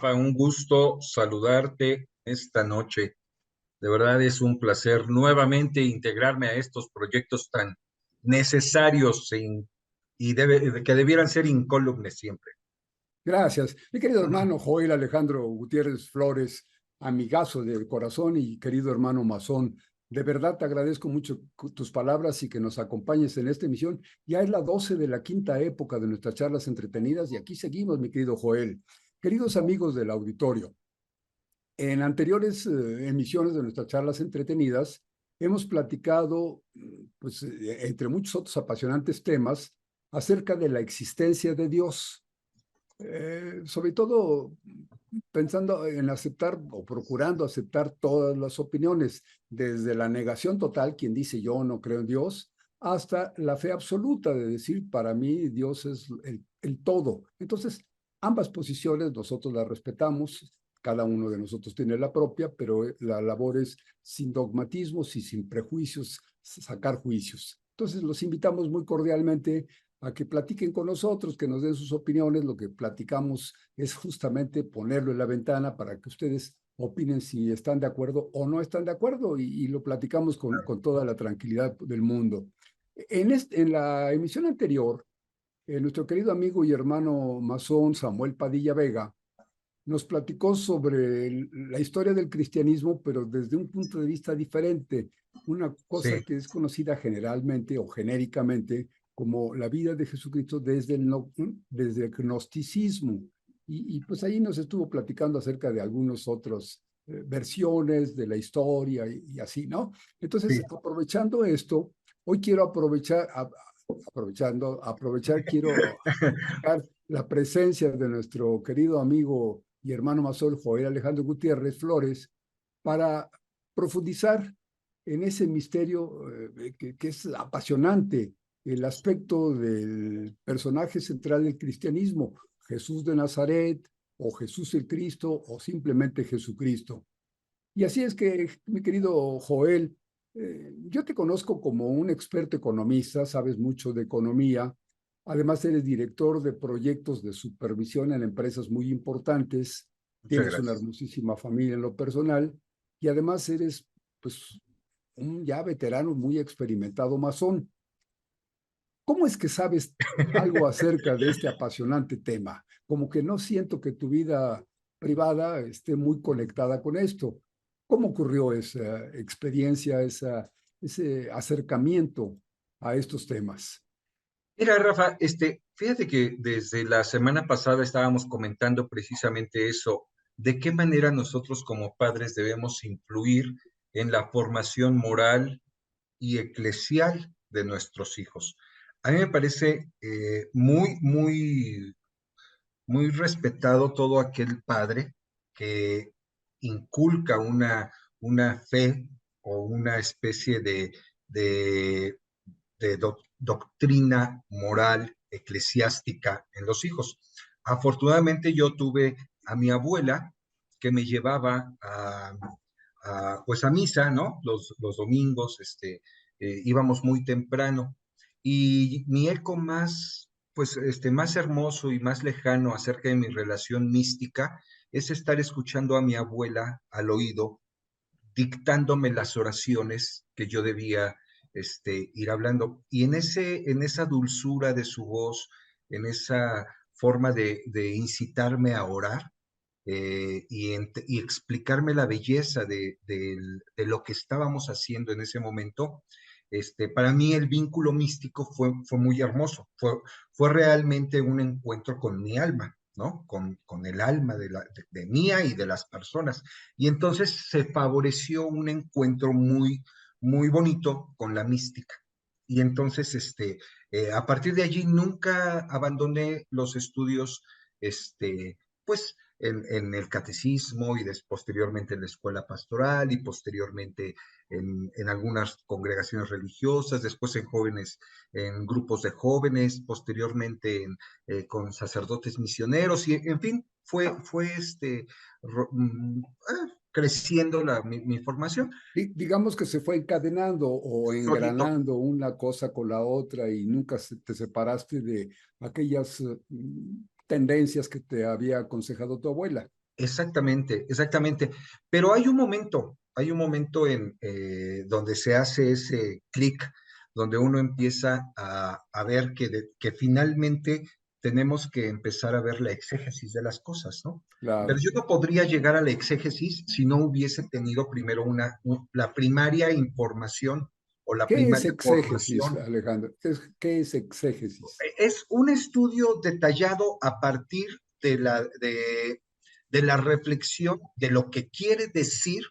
Rafa, un gusto saludarte esta noche. De verdad es un placer nuevamente integrarme a estos proyectos tan necesarios que debieran ser incólumes siempre. Gracias. Mi querido hermano Joel Alejandro Gutiérrez Flores, amigazo del corazón y querido hermano masón, de verdad te agradezco mucho tus palabras y que nos acompañes en esta emisión. Ya es la 12 de la quinta época de nuestras charlas entretenidas y aquí seguimos, mi querido Joel. Queridos amigos del auditorio, en anteriores emisiones de nuestras charlas entretenidas hemos platicado, pues, entre muchos otros apasionantes temas, acerca de la existencia de Dios. Sobre todo pensando en aceptar o procurando aceptar todas las opiniones, desde la negación total, quien dice yo no creo en Dios, hasta la fe absoluta de decir para mí Dios es el todo. Entonces, ambas posiciones nosotros las respetamos, cada uno de nosotros tiene la propia, pero la labor es sin dogmatismos y sin prejuicios, sacar juicios. Entonces, los invitamos muy cordialmente a que platiquen con nosotros, que nos den sus opiniones. Lo que platicamos es justamente ponerlo en la ventana para que ustedes opinen si están de acuerdo o no están de acuerdo y lo platicamos con toda la tranquilidad del mundo. En la emisión anterior, nuestro querido amigo y hermano masón Samuel Padilla Vega nos platicó sobre la historia del cristianismo, pero desde un punto de vista diferente, una cosa Sí, que es conocida generalmente o genéricamente como la vida de Jesucristo desde el gnosticismo. Pues ahí nos estuvo platicando acerca de algunas otras versiones de la historia y así, ¿no? sí. Entonces, aprovechando esto, hoy quiero aprovechar, quiero la presencia de nuestro querido amigo y hermano masón Joel Alejandro Gutiérrez Flores para profundizar en ese misterio que es apasionante, el aspecto del personaje central del cristianismo, Jesús de Nazaret o Jesús el Cristo o simplemente Jesucristo. Y así es que, mi querido Joel, yo te conozco como un experto economista, sabes mucho de economía, además eres director de proyectos de supervisión en empresas muy importantes, Muchas tienes una gracias. hermosísima familia en lo personal y además eres, pues, un ya veterano muy experimentado masón. ¿Cómo es que sabes algo acerca de este apasionante tema? Como que no siento que tu vida privada esté muy conectada con esto. ¿Cómo ocurrió esa experiencia, ese acercamiento a estos temas? Mira, Rafa, fíjate que desde la semana pasada estábamos comentando precisamente eso, de qué manera nosotros como padres debemos influir en la formación moral y eclesial de nuestros hijos. A mí me parece muy respetado todo aquel padre que inculca una fe o una especie de, de doctrina moral eclesiástica en los hijos. Afortunadamente yo tuve a mi abuela que me llevaba pues a misa, ¿no? Los domingos, íbamos muy temprano y mi eco más, pues, más hermoso y más lejano acerca de mi relación mística es estar escuchando a mi abuela al oído, dictándome las oraciones que yo debía ir hablando. Y en esa dulzura de su voz, en esa forma de incitarme a orar, y explicarme la belleza de lo que estábamos haciendo en ese momento, para mí el vínculo místico fue muy hermoso, fue realmente un encuentro con mi alma, ¿no? Con el alma de mía y de las personas. Y entonces se favoreció un encuentro muy bonito con la mística. Y entonces, a partir de allí nunca abandoné los estudios, pues, en el catecismo y posteriormente en la escuela pastoral y posteriormente en algunas congregaciones religiosas, después en jóvenes, en grupos de jóvenes, posteriormente con sacerdotes misioneros y en fin, fue creciendo mi formación. Digamos que se fue encadenando o Solito. engranando una cosa con la otra y nunca te separaste de aquellas tendencias que te había aconsejado tu abuela. Exactamente, exactamente. Pero hay un momento en donde se hace ese clic, donde uno empieza a ver que finalmente tenemos que empezar a ver la exégesis de las cosas, ¿no? Pero Claro. yo no podría llegar a la exégesis si no hubiese tenido primero la primaria información o la ¿Qué es primaria exégesis, formación. Alejandro? ¿Qué es exégesis? Es un estudio detallado a partir de la reflexión de lo que quiere decir,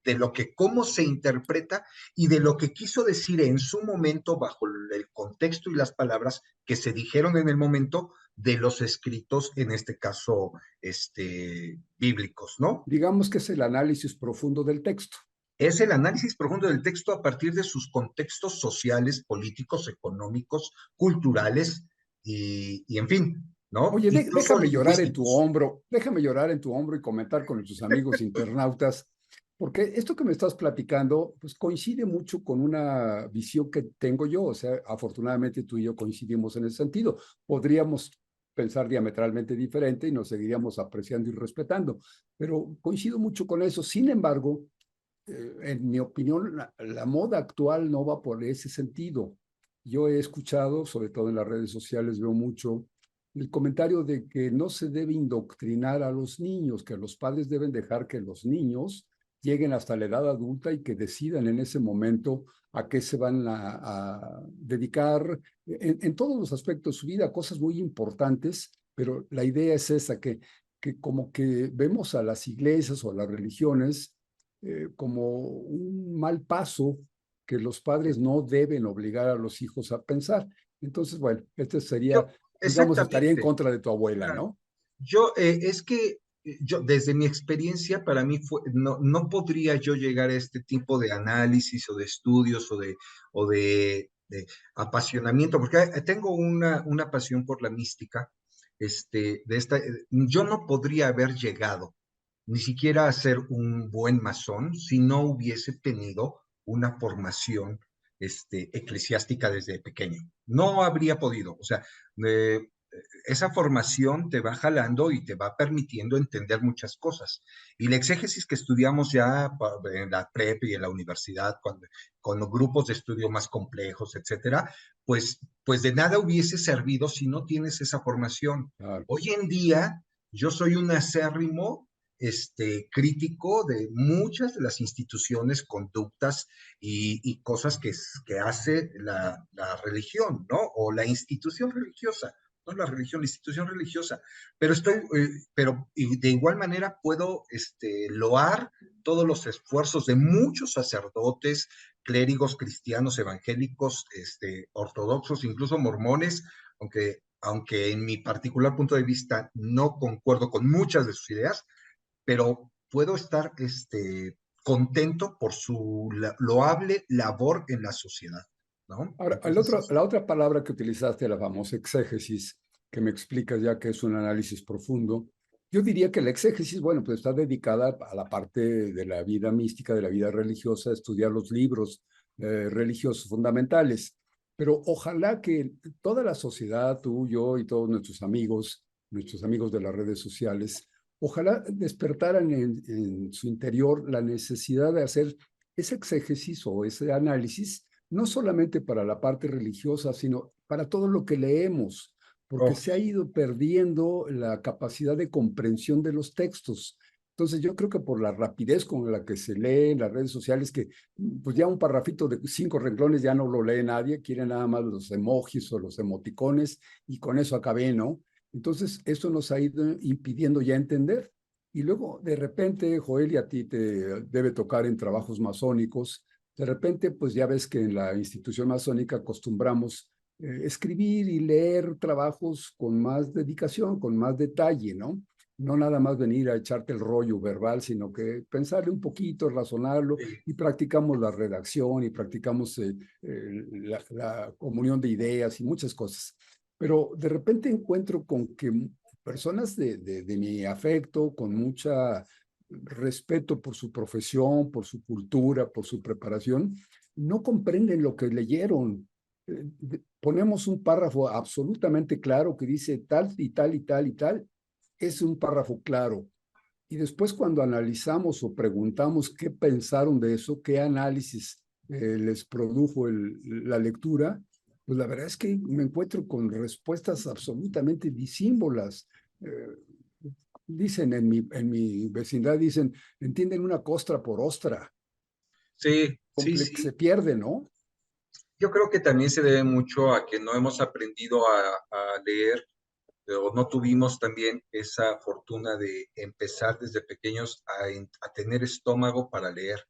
de lo que cómo se interpreta y de lo que quiso decir en su momento bajo el contexto y las palabras que se dijeron en el momento de los escritos, en este caso, bíblicos, ¿no? Digamos que es el análisis profundo del texto. Es el análisis profundo del texto a partir de sus contextos sociales, políticos, económicos, culturales y en fin, ¿no? Oye, Incluso déjame llorar en tu lingüísticos. hombro, déjame llorar en tu hombro y comentar con tus amigos internautas, porque esto que me estás platicando, pues coincide mucho con una visión que tengo yo, o sea, afortunadamente tú y yo coincidimos en ese sentido. Podríamos pensar diametralmente diferente y nos seguiríamos apreciando y respetando, pero coincido mucho con eso. Sin embargo, en mi opinión, la moda actual no va por ese sentido. Yo he escuchado, sobre todo en las redes sociales, veo mucho el comentario de que no se debe indoctrinar a los niños, que los padres deben dejar que los niños lleguen hasta la edad adulta y que decidan en ese momento a qué se van a dedicar en todos los aspectos de su vida, cosas muy importantes, pero la idea es esa, que como que vemos a las iglesias o a las religiones como un mal paso que los padres no deben obligar a los hijos a pensar. Entonces, bueno, este sería, Yo, digamos, estaría en exactamente. contra de tu abuela, Claro. ¿no? Es que yo, desde mi experiencia, para mí no podría yo llegar a este tipo de análisis o de estudios o de apasionamiento, porque tengo una pasión por la mística, yo no podría haber llegado ni siquiera a ser un buen masón si no hubiese tenido una formación, eclesiástica desde pequeño. No habría podido, o sea, eh, esa formación te va jalando y te va permitiendo entender muchas cosas. Y la exégesis que estudiamos ya en la prep y en la universidad, con los grupos de estudio más complejos, etcétera, pues de nada hubiese servido si no tienes esa formación. Claro. Hoy en día, yo soy un acérrimo crítico de muchas de las instituciones, conductas y cosas que hace la religión, ¿no? O la institución religiosa, no la religión, la institución religiosa. Pero y de igual manera puedo loar todos los esfuerzos de muchos sacerdotes, clérigos cristianos, evangélicos, ortodoxos, incluso mormones, aunque en mi particular punto de vista no concuerdo con muchas de sus ideas, pero puedo estar contento por su loable labor en la sociedad, ¿no? Ahora, Entonces, la otra palabra que utilizaste, la famosa exégesis, que me explicas ya que es un análisis profundo, yo diría que la exégesis, bueno, pues está dedicada a la parte de la vida mística, de la vida religiosa, estudiar los libros religiosos fundamentales. Pero ojalá que toda la sociedad, tú, yo y todos nuestros amigos de las redes sociales, ojalá despertaran en su interior la necesidad de hacer ese exégesis o ese análisis no solamente para la parte religiosa, sino para todo lo que leemos, porque oh, se ha ido perdiendo la capacidad de comprensión de los textos. Entonces yo creo que por la rapidez con la que se lee en las redes sociales, que pues ya un parrafito de 5 renglones ya no lo lee nadie, quiere nada más los emojis o los emoticones y con eso acabé, ¿no? Entonces eso nos ha ido impidiendo ya entender. Y luego de repente, Joel, y a ti te debe tocar en trabajos masónicos, de repente, pues ya ves que en la institución masónica acostumbramos escribir y leer trabajos con más dedicación, con más detalle, ¿no? No nada más venir a echarte el rollo verbal, sino que pensarle un poquito, razonarlo, sí. y practicamos la redacción y practicamos la comunión de ideas y muchas cosas. Pero de repente encuentro con que personas de mi afecto, con mucha respeto por su profesión, por su cultura, por su preparación, no comprenden lo que leyeron. Ponemos un párrafo absolutamente claro que dice tal y tal y tal y tal. Es un párrafo claro. Y después cuando analizamos o preguntamos qué pensaron de eso, qué análisis les produjo la lectura, pues la verdad es que me encuentro con respuestas absolutamente disímbolas. Eh, Dicen en mi vecindad, dicen, entienden una costra por ostra, Sí, sí, sí. se pierde, ¿no? Yo creo que también se debe mucho a que no hemos aprendido a leer o no tuvimos también esa fortuna de empezar desde pequeños a tener estómago para leer.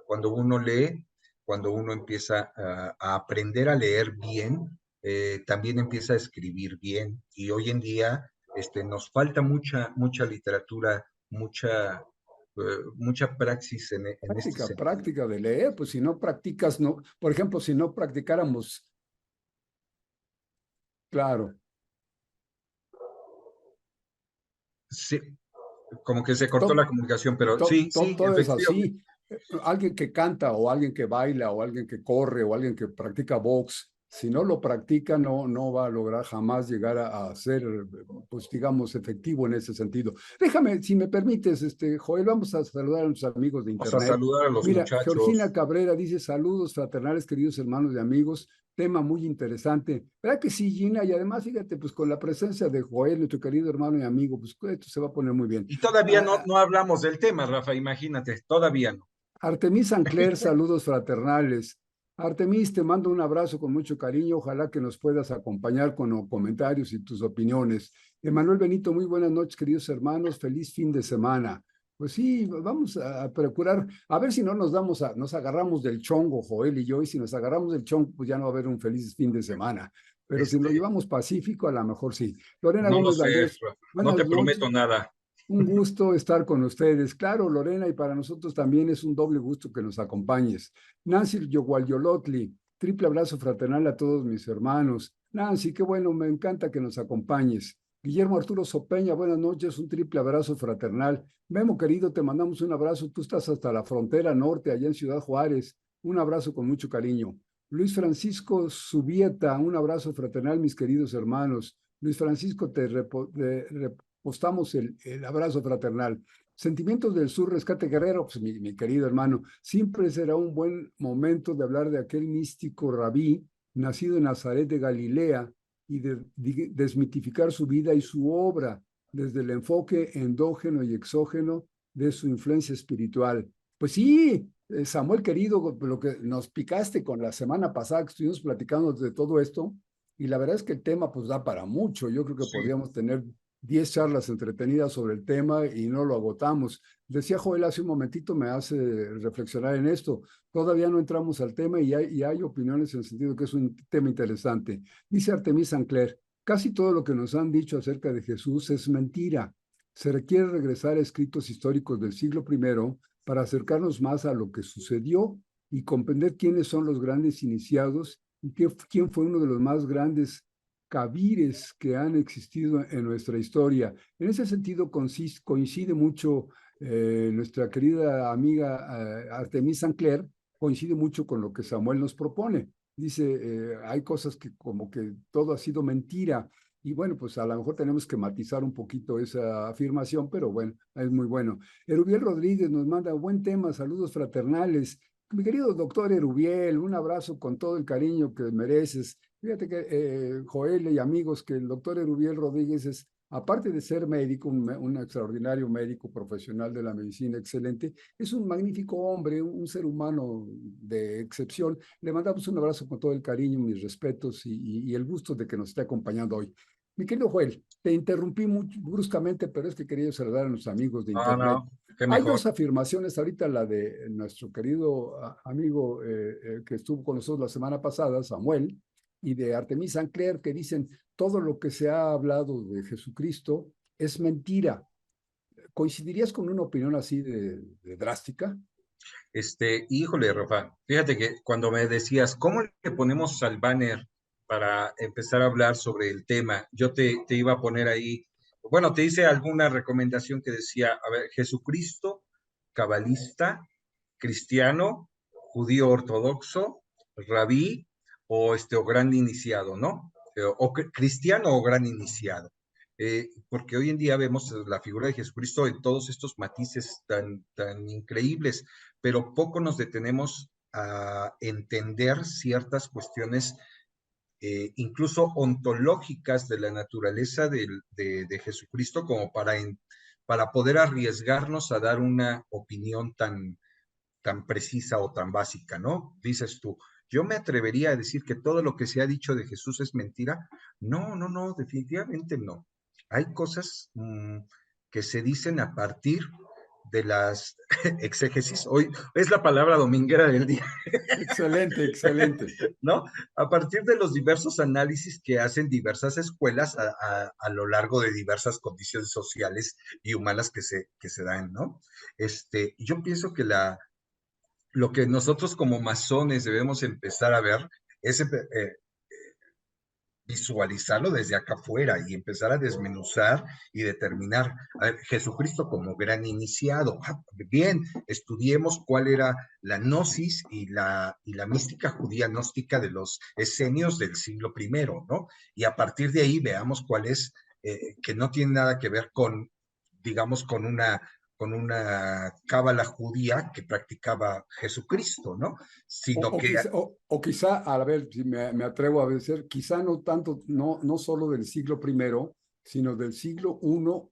Cuando uno lee, cuando uno empieza a aprender a leer bien, también empieza a escribir bien. Y hoy en día nos falta mucha literatura, mucha praxis en este Práctica, sentido. práctica de leer, pues si no practicas, no, por ejemplo, si no practicáramos, claro, Sí, como que se cortó la comunicación, pero sí, sí, todo es efectivamente. así. Alguien que canta o alguien que baila o alguien que corre o alguien que practica box, si no lo practica, no va a lograr jamás llegar a ser, pues digamos, efectivo en ese sentido. Déjame, si me permites, Joel, vamos a saludar a nuestros amigos de Vamos a internet. saludar a los Mira, Georgina muchachos. Cabrera dice saludos fraternales, queridos hermanos y amigos. Tema muy interesante. ¿Verdad que sí, Gina? Y además, fíjate, pues con la presencia de Joel, nuestro querido hermano y amigo, pues esto se va a poner muy bien. Y todavía no, Ah, no hablamos del tema, Rafa, imagínate, todavía no. Artemis Sancler, saludos fraternales. Artemis, te mando un abrazo con mucho cariño. Ojalá que nos puedas acompañar con comentarios y tus opiniones. Emanuel Benito, muy buenas noches, queridos hermanos. Feliz fin de semana. Pues sí, vamos a procurar, a ver si no nos agarramos del chongo, Joel y yo, y si nos agarramos del chongo, pues ya no va a haber un feliz fin de semana. Pero si lo Este, llevamos pacífico, a lo mejor sí. Lorena no lo Gómez sé, Valdés, Rafa, no buenas te noches. prometo nada. Un gusto estar con ustedes. Claro, Lorena, y para nosotros también es un doble gusto que nos acompañes. Nancy Yoguayolotli, triple abrazo fraternal a todos mis hermanos. Nancy, qué bueno, me encanta que nos acompañes. Guillermo Arturo Sopeña, buenas noches, un triple abrazo fraternal. Memo, querido, te mandamos un abrazo. Tú estás hasta la frontera norte, allá en Ciudad Juárez. Un abrazo con mucho cariño. Luis Francisco Subieta, un abrazo fraternal, mis queridos hermanos. Luis Francisco, postamos el abrazo fraternal. Sentimientos del Sur, Rescate Guerrero, pues mi querido hermano, siempre será un buen momento de hablar de aquel místico rabí, nacido en Nazaret de Galilea, y de desmitificar su vida y su obra desde el enfoque endógeno y exógeno de su influencia espiritual. Pues sí, Samuel querido, lo que nos picaste con la semana pasada que estuvimos platicando de todo esto, y la verdad es que el tema pues da para mucho. Yo creo que Sí, podríamos tener 10 charlas entretenidas sobre el tema y no lo agotamos. Decía Joel hace un momentito, me hace reflexionar en esto. Todavía no entramos al tema y hay opiniones en el sentido que es un tema interesante. Dice Artemis Sancler, casi todo lo que nos han dicho acerca de Jesús es mentira. Se requiere regresar a escritos históricos del siglo I para acercarnos más a lo que sucedió y comprender quiénes son los grandes iniciados y quién fue uno de los más grandes cabires que han existido en nuestra historia. En ese sentido coincide mucho nuestra querida amiga Artemis Sancler, coincide mucho con lo que Samuel nos propone. Dice, hay cosas que como que todo ha sido mentira. Y bueno, pues a lo mejor tenemos que matizar un poquito esa afirmación, pero bueno, es muy bueno. Erubiel Rodríguez nos manda buen tema, saludos fraternales. Mi querido doctor Erubiel, un abrazo con todo el cariño que mereces. Fíjate que Joel y amigos, que el doctor Erubiel Rodríguez es, aparte de ser médico, un extraordinario médico profesional de la medicina excelente, es un magnífico hombre, un ser humano de excepción. Le mandamos un abrazo con todo el cariño, mis respetos y el gusto de que nos esté acompañando hoy. Mi querido Joel, te interrumpí muy bruscamente, pero es que quería saludar a nuestros amigos de no, Internet. no, qué Hay mejor. dos afirmaciones ahorita, la de nuestro querido amigo que estuvo con nosotros la semana pasada, Samuel, y de Artemis Sancler, que dicen, todo lo que se ha hablado de Jesucristo es mentira. ¿Coincidirías con una opinión así de drástica? Híjole, Rafa, fíjate que cuando me decías, ¿cómo le ponemos al banner para empezar a hablar sobre el tema? Yo te iba a poner ahí, bueno, te hice alguna recomendación que decía, a ver, Jesucristo, cabalista, cristiano, judío ortodoxo, rabí o gran iniciado, ¿no? O cristiano o gran iniciado. porque hoy en día vemos la figura de Jesucristo en todos estos matices tan increíbles, pero poco nos detenemos a entender ciertas cuestiones, incluso ontológicas de la naturaleza de Jesucristo, como para poder arriesgarnos a dar una opinión tan precisa o tan básica, ¿no? Dices tú, yo me atrevería a decir que todo lo que se ha dicho de Jesús es mentira. No, no, no, definitivamente no. Hay cosas que se dicen a partir de las exégesis. Hoy es la palabra dominguera del día. Excelente, excelente. ¿No? A partir de los diversos análisis que hacen diversas escuelas a lo largo de diversas condiciones sociales y humanas que se dan, ¿no? Yo pienso que lo que nosotros como masones debemos empezar a ver es visualizarlo desde acá afuera y empezar a desmenuzar y determinar a ver, Jesucristo como gran iniciado. Bien, estudiemos cuál era la gnosis y la mística judía gnóstica de los esenios del siglo primero, ¿no? Y a partir de ahí veamos cuál es, que no tiene nada que ver con, digamos, con una cábala judía que practicaba Jesucristo, ¿no? O, Sino o que quizá, o quizá, a ver si me atrevo a decir, quizá no tanto, no solo del siglo primero, sino del siglo uno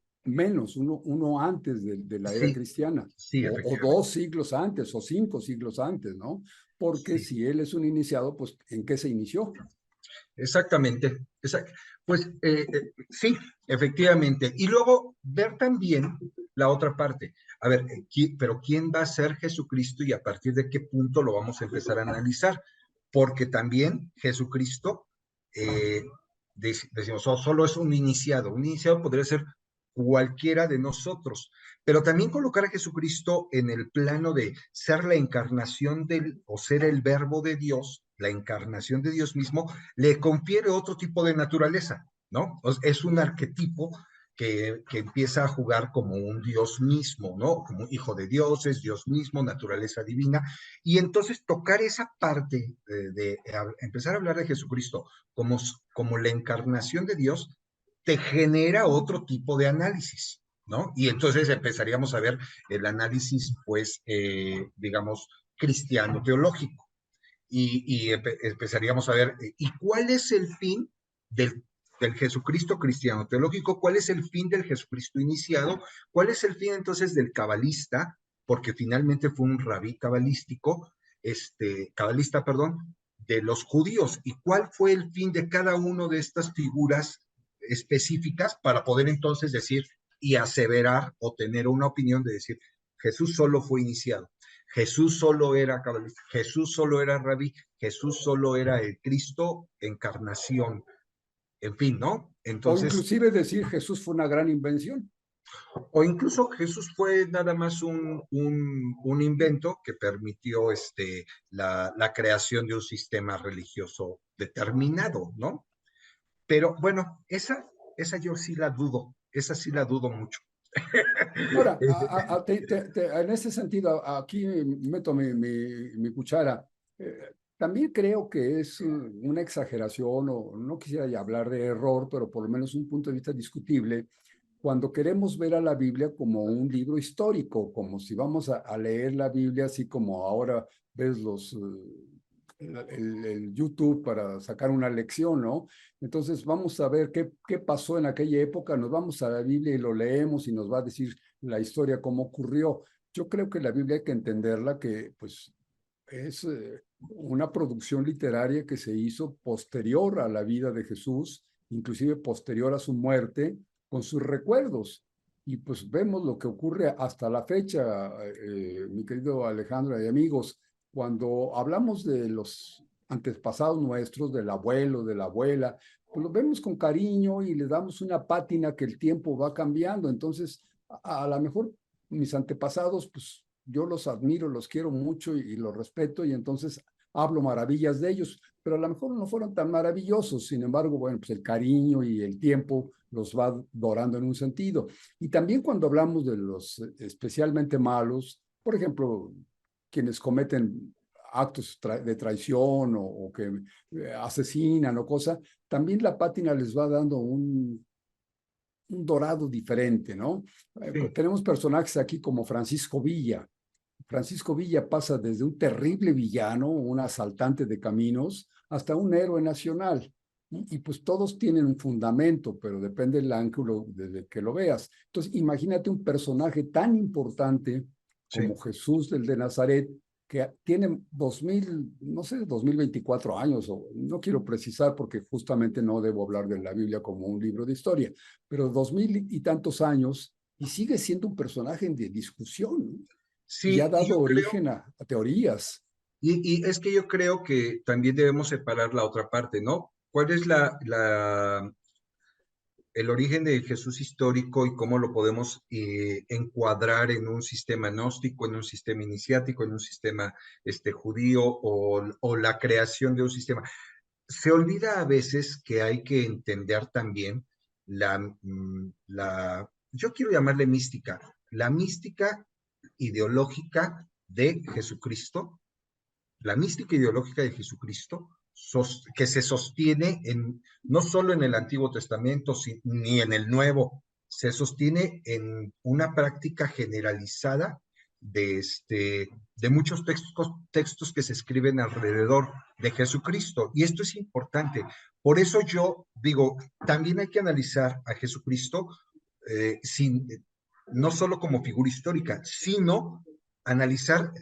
antes de la era sí, cristiana, sí, o efectivamente, 2 siglos antes, o 5 siglos antes, ¿no? Porque sí. si él es un iniciado, pues ¿en qué se inició? Exactamente. Pues sí, efectivamente. Y luego ver también la otra parte. A ver, pero ¿quién va a ser Jesucristo y a partir de qué punto lo vamos a empezar a analizar? Porque también Jesucristo, eh, decimos, solo es un iniciado. Un iniciado podría ser cualquiera de nosotros, pero también colocar a Jesucristo en el plano de ser la encarnación o ser el verbo de Dios, la encarnación de Dios mismo, le confiere otro tipo de naturaleza, ¿no? Es un arquetipo que empieza a jugar como un Dios mismo, ¿no? Como hijo de Dios, es Dios mismo, naturaleza divina, y entonces tocar esa parte de empezar a hablar de Jesucristo como la encarnación de Dios, te genera otro tipo de análisis, ¿no? Y entonces empezaríamos a ver el análisis, pues, digamos, cristiano teológico y empezaríamos a ver, ¿y cuál es el fin del Jesucristo cristiano teológico? ¿Cuál es el fin del Jesucristo iniciado? ¿Cuál es el fin entonces del cabalista? Porque finalmente fue un rabí cabalístico, cabalista, perdón, de los judíos. ¿Y cuál fue el fin de cada una de estas figuras específicas para poder entonces decir y aseverar o tener una opinión de decir, Jesús solo fue iniciado? Jesús solo era cabalista, Jesús solo era rabí, Jesús solo era el Cristo encarnación, en fin, ¿no? O Entonces, inclusive decir Jesús fue una gran invención. o incluso Jesús fue nada más un invento que permitió la creación de un sistema religioso determinado, ¿no? Pero bueno, esa yo sí la dudo, esa sí la dudo mucho. Ahora, en ese sentido, aquí meto mi cuchara. También creo que es una exageración, o no quisiera ya hablar de error, pero por lo menos un punto de vista discutible, cuando queremos ver a la Biblia como un libro histórico, como si vamos a leer la Biblia así como ahora ves el YouTube para sacar una lección, ¿no? Entonces vamos a ver qué pasó en aquella época, nos vamos a la Biblia y lo leemos y nos va a decir la historia cómo ocurrió. Yo creo que la Biblia hay que entenderla que pues es una producción literaria que se hizo posterior a la vida de Jesús, inclusive posterior a su muerte, con sus recuerdos. Y pues vemos lo que ocurre hasta la fecha, mi querido Alejandro y amigos, cuando hablamos de los antepasados nuestros, del abuelo, de la abuela, pues los vemos con cariño y le damos una pátina que el tiempo va cambiando. Entonces, a lo mejor mis antepasados, pues yo los admiro, los quiero mucho y los respeto y entonces hablo maravillas de ellos, pero a lo mejor no fueron tan maravillosos. Sin embargo, bueno, pues el cariño y el tiempo los va dorando en un sentido. Y también cuando hablamos de los especialmente malos, por ejemplo, quienes cometen actos de traición o que asesinan o cosa, también la pátina les va dando un dorado diferente, ¿no? Sí, Tenemos personajes aquí como Francisco Villa. Francisco Villa pasa desde un terrible villano, un asaltante de caminos, hasta un héroe nacional. Pues todos tienen un fundamento, pero depende del ángulo desde que lo veas. Entonces, imagínate un personaje tan importante como sí. Jesús del de Nazaret, que tiene 2000, no sé, 2024 años, o no quiero precisar porque justamente no debo hablar de la Biblia como un libro de historia, pero 2000 y tantos años y sigue siendo un personaje de discusión, ¿no? Y ha Sí, y dado yo creo, origen a teorías. y es que yo creo que también debemos separar la otra parte, ¿no? ¿Cuál es el origen de Jesús histórico y cómo lo podemos encuadrar en un sistema gnóstico, en un sistema iniciático, en un sistema judío o la creación de un sistema? Se olvida a veces que hay que entender también yo quiero llamarle mística, la mística ideológica de Jesucristo, la mística ideológica de Jesucristo, que se sostiene no solo en el Antiguo Testamento, ni en el Nuevo, se sostiene en una práctica generalizada de muchos textos que se escriben alrededor de Jesucristo. Y esto es importante. Por eso yo digo, también hay que analizar a Jesucristo sin, no solo como figura histórica, sino analizar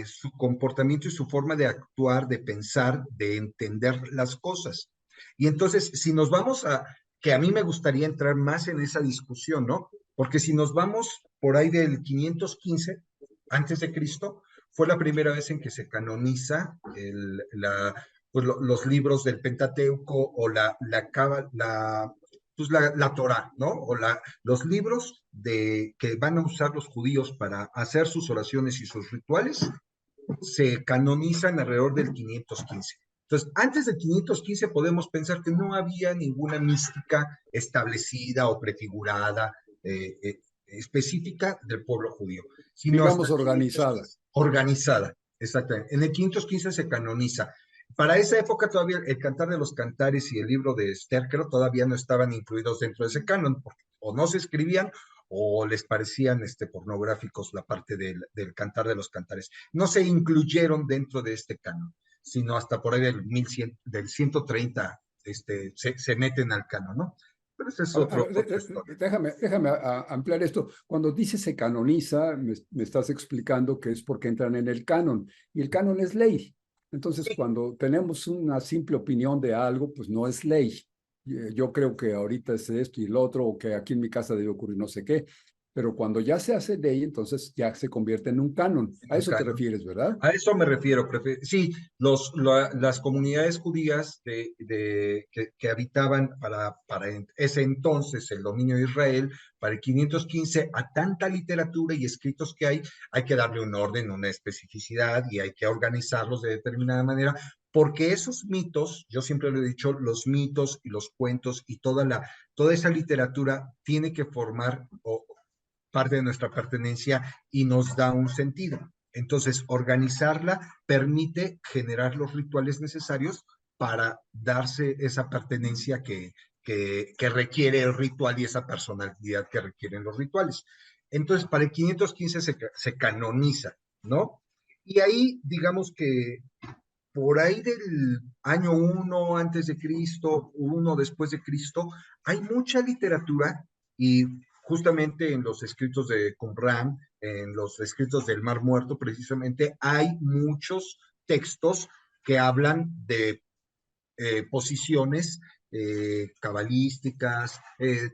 su comportamiento y su forma de actuar, de pensar, de entender las cosas. Y entonces, si nos vamos que a mí me gustaría entrar más en esa discusión, ¿no? Porque si nos vamos por ahí del 515 antes de Cristo, fue la primera vez en que se canoniza los libros del Pentateuco o la Torah, ¿no? O los libros que van a usar los judíos para hacer sus oraciones y sus rituales se canonizan alrededor del 515. Entonces, antes del 515 podemos pensar que no había ninguna mística establecida o prefigurada específica del pueblo judío, sino hasta Digamos el organizada. 515, organizada, exactamente. En el 515 se canoniza. Para esa época todavía el Cantar de los Cantares y el libro de Esther, creo, todavía no estaban incluidos dentro de ese canon, porque o no se escribían o les parecían pornográficos la parte del Cantar de los Cantares. No se incluyeron dentro de este canon, sino hasta por ahí del 130 se meten al canon, ¿no? Pero ese es otra historia. Déjame ampliar esto. Cuando dice se canoniza, me estás explicando que es porque entran en el canon, y el canon es ley. Entonces, Sí, cuando tenemos una simple opinión de algo, pues no es ley. Yo creo que ahorita es esto y lo otro, o que aquí en mi casa debe ocurrir no sé qué, pero cuando ya se hace ley, entonces ya se convierte en un canon. en A un eso te canon. refieres, ¿verdad? A eso me refiero. Sí, las comunidades judías que habitaban para ese entonces el dominio de Israel, para el 515, a tanta literatura y escritos que hay que darle un orden, una especificidad y hay que organizarlos de determinada manera, porque esos mitos, yo siempre lo he dicho, los mitos y los cuentos y toda esa literatura tiene que formar parte de nuestra pertenencia y nos da un sentido. Entonces, organizarla permite generar los rituales necesarios para darse esa pertenencia que requiere el ritual y esa personalidad que requieren los rituales. Entonces, para el 515 se canoniza, ¿no? Y ahí, digamos que por ahí del año 1 antes de Cristo, 1 después de Cristo, hay mucha literatura y justamente en los escritos de Qumran, en los escritos del Mar Muerto, precisamente hay muchos textos que hablan de posiciones cabalísticas,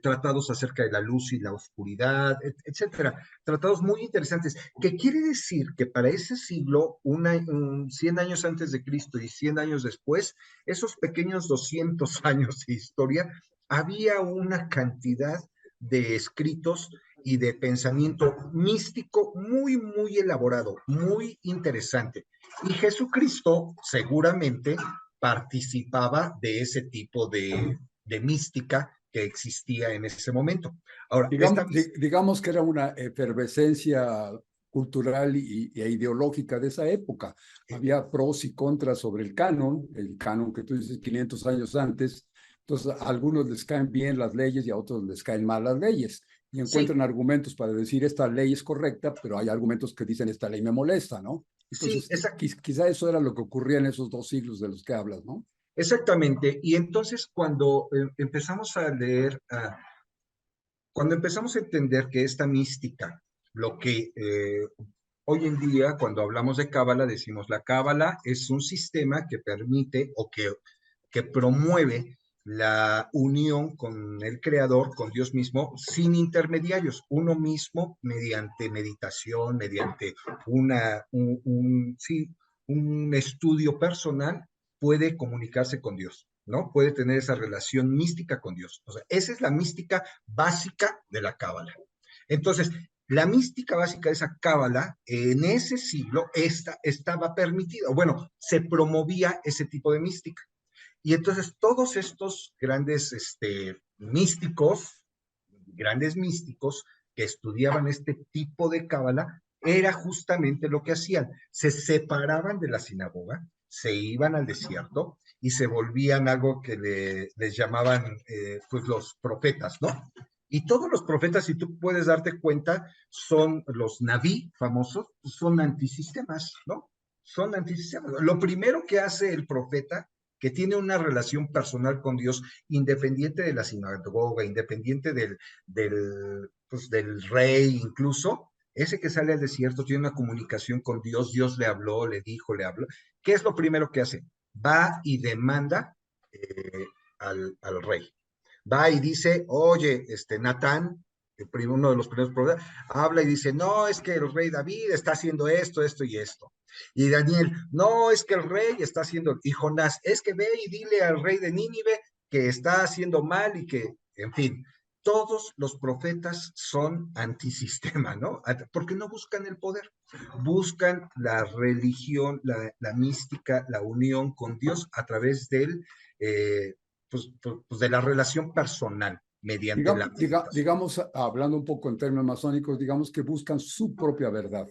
tratados acerca de la luz y la oscuridad, etcétera. Tratados muy interesantes, que quiere decir que para ese siglo, 100 años antes de Cristo y 100 años después, esos pequeños 200 años de historia, había una cantidad de escritos y de pensamiento místico muy, muy elaborado, muy interesante. Y Jesucristo seguramente participaba de ese tipo de mística que existía en ese momento. Ahora, esta mística, Digamos que era una efervescencia cultural e ideológica de esa época. Había pros y contras sobre el canon que tú dices 500 años antes, Entonces, a algunos les caen bien las leyes y a otros les caen mal las leyes. Y Sí, encuentran argumentos para decir esta ley es correcta, pero hay argumentos que dicen esta ley me molesta, ¿no? sí, Entonces, quizá eso era lo que ocurría en esos 2 siglos de los que hablas, ¿no? exactamente. Y entonces cuando empezamos a leer, cuando empezamos a entender que esta mística, lo que hoy en día, cuando hablamos de Cábala, decimos la Cábala es un sistema que permite o que promueve la unión con el Creador, con Dios mismo, sin intermediarios, uno mismo mediante meditación, mediante sí, un estudio personal, puede comunicarse con Dios, ¿no? Puede tener esa relación mística con Dios. O sea, esa es la mística básica de la Cábala. Entonces, la mística básica de esa cábala, en ese siglo, estaba permitida, bueno, se promovía ese tipo de mística. Y entonces todos estos grandes místicos que estudiaban este tipo de cábala, era justamente lo que hacían. Se separaban de la sinagoga, se iban al desierto y se volvían algo que les llamaban pues los profetas, ¿no? Y todos los profetas, si tú puedes darte cuenta, son los naví famosos, son antisistemas, ¿no? Son antisistemas. Lo primero que hace el profeta, que tiene una relación personal con Dios, independiente de la sinagoga, independiente pues, del rey incluso, ese que sale al desierto tiene una comunicación con Dios, Dios le habló, le dijo, le habló. ¿Qué es lo primero que hace? Va y demanda al rey. Va y dice, oye, Natán, uno de los primeros profetas, habla y dice, no, es que el rey David está haciendo esto, esto y esto. Y Daniel, no, es que el rey está haciendo, y Jonás, es que ve y dile al rey de Nínive que está haciendo mal y que, en fin, todos los profetas son antisistema, ¿no? Porque no buscan el poder, buscan la religión, la mística, la unión con Dios a través del pues de la relación personal mediante la meditación. Digamos, hablando un poco en términos masónicos, digamos que buscan su propia verdad.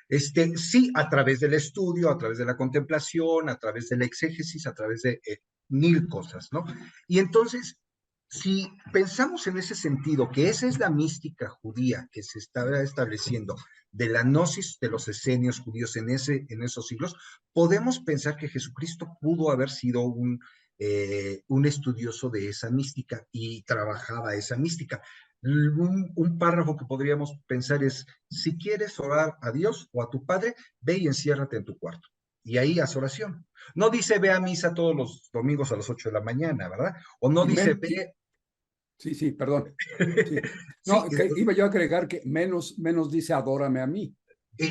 Sí, a través del estudio, a través de la contemplación, a través del exégesis, a través de mil cosas, ¿no? Y entonces, si pensamos en ese sentido, que esa es la mística judía que se está estableciendo de la gnosis de los esenios judíos en esos siglos, podemos pensar que Jesucristo pudo haber sido un estudioso de esa mística y trabajaba esa mística. Un párrafo que podríamos pensar es, si quieres orar a Dios o a tu Padre, ve y enciérrate en tu cuarto. Y ahí haz oración. No dice ve a misa todos los domingos a las 8 de la mañana, ¿verdad? O no Y dice men, ve... sí, sí, perdón. Sí. sí, No, que iba yo a agregar que menos dice adórame a mí.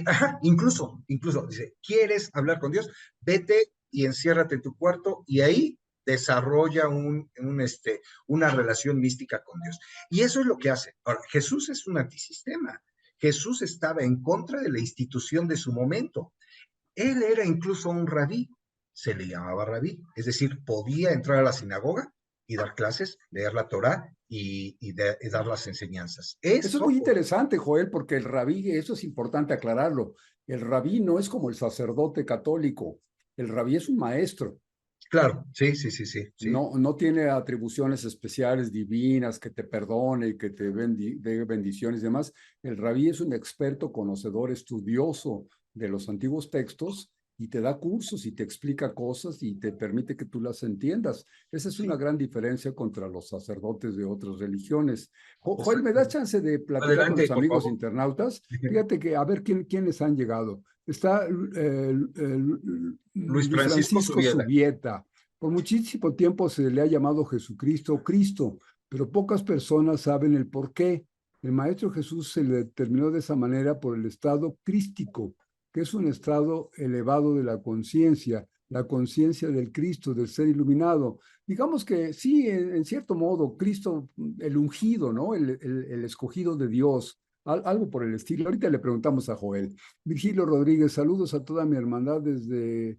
ajá, incluso dice, ¿quieres hablar con Dios? Vete y enciérrate en tu cuarto y ahí desarrolla una relación mística con Dios. Y eso es lo que hace. Ahora, Jesús es un antisistema. Jesús estaba en contra de la institución de su momento. Él era incluso un rabí, se le llamaba rabí, es decir, podía entrar a la sinagoga y dar clases, leer la Torá y dar las enseñanzas. Eso es Eso, muy interesante, Joel, porque el rabí, eso es importante aclararlo, el rabí no es como el sacerdote católico, el rabí es un maestro, claro, sí. no tiene atribuciones especiales divinas que te perdone y que te dé bendiciones y demás. El rabí es un experto, conocedor, estudioso de los antiguos textos y te da cursos y te explica cosas y te permite que tú las entiendas. Esa es una Sí, gran diferencia contra los sacerdotes de otras religiones. Joel, ¿me das exactamente. chance de platicar con Adelante, tus por amigos favor. internautas? Fíjate que a ver quiénes han llegado. Está Luis Luis Francisco Francisco Subiela. Subieta. Por muchísimo tiempo se le ha llamado Jesucristo Cristo, pero pocas personas saben el por qué. El Maestro Jesús se le determinó de esa manera por el estado crístico, que es un estado elevado de la conciencia del Cristo, del ser iluminado. Digamos que sí, en cierto modo, Cristo, el ungido, ¿no? El escogido de Dios, algo por el estilo. Ahorita le preguntamos a Joel. Virgilio Rodríguez, saludos a toda mi hermandad desde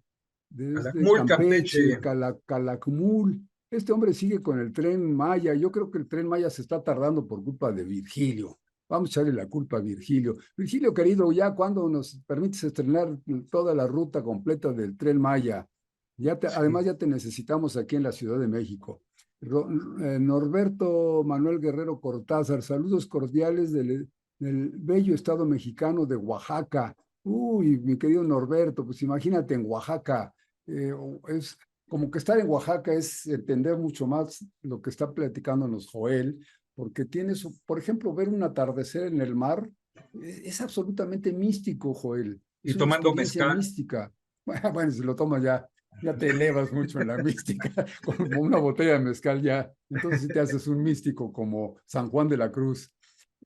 Calakmul, Campeche, Campeche. Calakmul. Este hombre sigue con el Tren Maya. Yo creo que el Tren Maya se está tardando por culpa de Virgilio. Vamos a echarle la culpa a Virgilio. Virgilio, querido, ya cuando nos permites estrenar toda la ruta completa del Tren Maya, Sí. además ya te necesitamos aquí en la Ciudad de México. Norberto Manuel Guerrero Cortázar, saludos cordiales del bello estado mexicano de Oaxaca. Uy, mi querido Norberto, pues imagínate en Oaxaca, es como que estar en Oaxaca es entender mucho más lo que está platicándonos Joel, porque tienes, por ejemplo, ver un atardecer en el mar, es absolutamente místico, Joel, es Y una tomando experiencia mezcal. mística. Bueno, si lo tomas ya te elevas mucho en la mística, como una botella de mezcal ya, entonces sí te haces un místico como San Juan de la Cruz.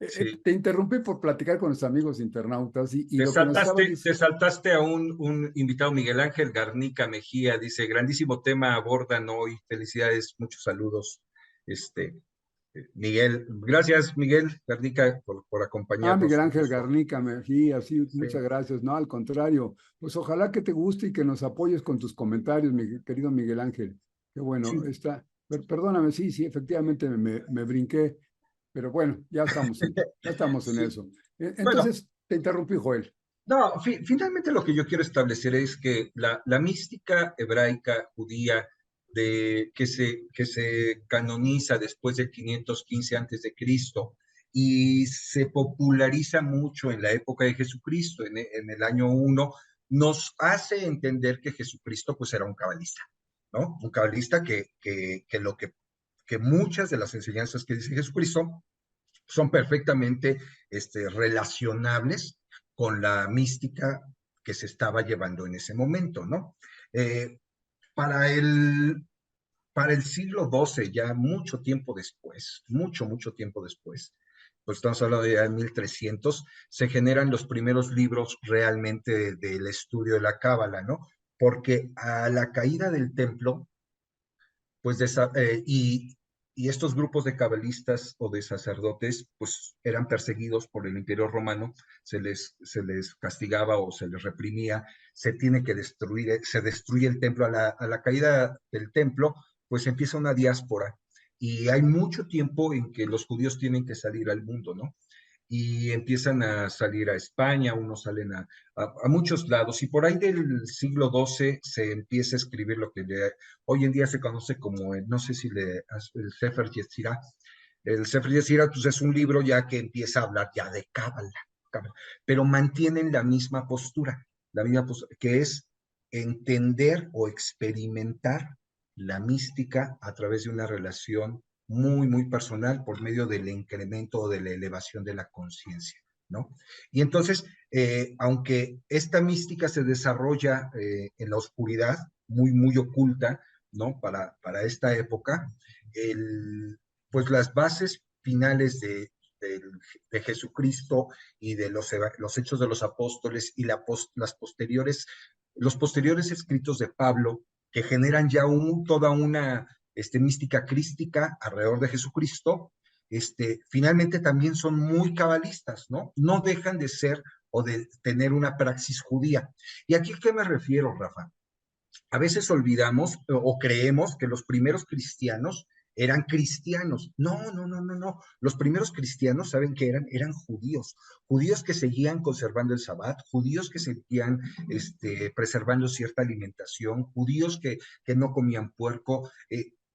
Sí. Te interrumpí por platicar con los amigos internautas y Te lo que nos estabas saltaste, te diciendo. saltaste a un invitado, Miguel Ángel Garnica Mejía, dice, grandísimo tema abordan hoy. Felicidades, muchos saludos. Este, Miguel, gracias, Miguel Garnica, por Miguel acompañarnos. Un Ángel gusto. Garnica Mejía, sí, Sí, muchas gracias. No, al contrario, pues ojalá que te guste y que nos apoyes con tus comentarios, mi querido Miguel Ángel. Qué bueno, sí. está. Perdóname, sí, sí, efectivamente me brinqué, pero bueno, ya estamos en Sí. eso. Bueno, Entonces, te interrumpí, Joel. no, finalmente lo que yo quiero establecer es que la mística hebraica judía que se canoniza después del 515 antes de Cristo y se populariza mucho en la época de Jesucristo, en el año 1, nos hace entender que Jesucristo pues era un cabalista, ¿no? Un cabalista que muchas de las enseñanzas que dice Jesucristo son perfectamente relacionables con la mística que se estaba llevando en ese momento, ¿no? Eh, para el, para el siglo XII, ya mucho tiempo después, mucho tiempo después, pues estamos hablando de ya 1300, se generan los primeros libros realmente del estudio de la Cábala, ¿no? Porque a la caída del templo, pues y estos grupos de cabalistas o de sacerdotes, pues eran perseguidos por el Imperio Romano, se les castigaba o se les reprimía, se tiene que destruir, se destruye el templo, a la caída del templo, pues empieza una diáspora y hay mucho tiempo en que los judíos tienen que salir al mundo, ¿no? Y empiezan a salir a España, unos salen a muchos lados, y por ahí del siglo XII se empieza a escribir lo que hoy en día se conoce como, no sé si el Sefer Yetzirah. El Sefer Yetzirah pues, es un libro ya que empieza a hablar ya de Cábala, pero mantienen la misma postura, que es entender o experimentar la mística a través de una relación muy personal por medio del incremento o de la elevación de la conciencia, ¿no? Y entonces, aunque esta mística se desarrolla en la oscuridad, muy oculta, ¿no? Para esta época, pues las bases finales de Jesucristo y de los hechos de los apóstoles y los posteriores escritos de Pablo, que generan ya toda una mística crística alrededor de Jesucristo, finalmente también son muy cabalistas, ¿no? No dejan de ser o de tener una praxis judía. ¿Y aquí a qué me refiero, Rafa? A veces olvidamos o creemos que los primeros cristianos eran cristianos. No. Los primeros cristianos, ¿saben qué eran? Eran judíos. Judíos que seguían conservando el sabbat, judíos que seguían preservando cierta alimentación, judíos que no comían puerco.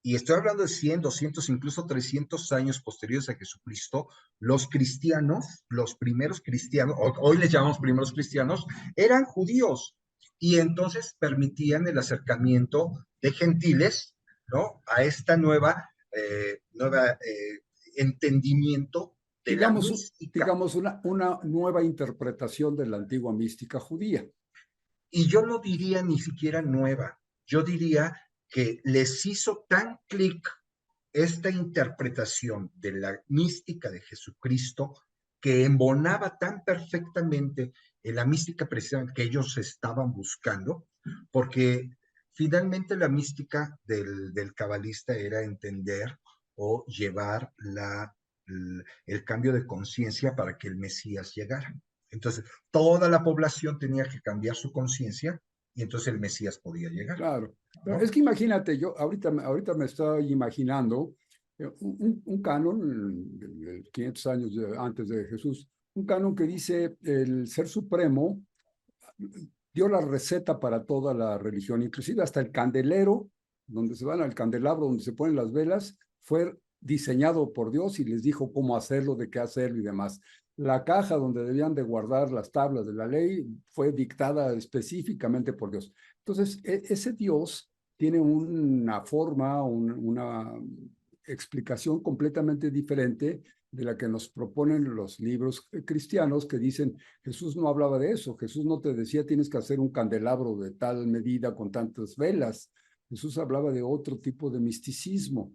Y estoy hablando de 100, 200, incluso 300 años posteriores a Jesucristo, los cristianos, los primeros cristianos, hoy les llamamos primeros cristianos, eran judíos y entonces permitían el acercamiento de gentiles, ¿no? A esta nueva entendimiento de la Digamos, mística. digamos una nueva interpretación de la antigua mística judía. Y yo no diría ni siquiera nueva, yo diría que les hizo tan clic esta interpretación de la mística de Jesucristo que embonaba tan perfectamente en la mística precisamente que ellos estaban buscando, porque finalmente la mística del cabalista era entender o llevar el cambio de conciencia para que el Mesías llegara. Entonces, toda la población tenía que cambiar su conciencia y entonces el Mesías podía llegar, Claro, pero es ¿no? que imagínate, yo ahorita me estoy imaginando un canon, 500 años antes de Jesús, un canon que dice el Ser Supremo dio la receta para toda la religión, inclusive hasta el candelero donde se van al candelabro, donde se ponen las velas, fue diseñado por Dios y les dijo cómo hacerlo, de qué hacerlo y demás. La caja donde debían de guardar las tablas de la ley fue dictada específicamente por Dios. Entonces, ese Dios tiene una forma, una explicación completamente diferente de la que nos proponen los libros cristianos que dicen, Jesús no hablaba de eso, Jesús no te decía tienes que hacer un candelabro de tal medida con tantas velas, Jesús hablaba de otro tipo de misticismo.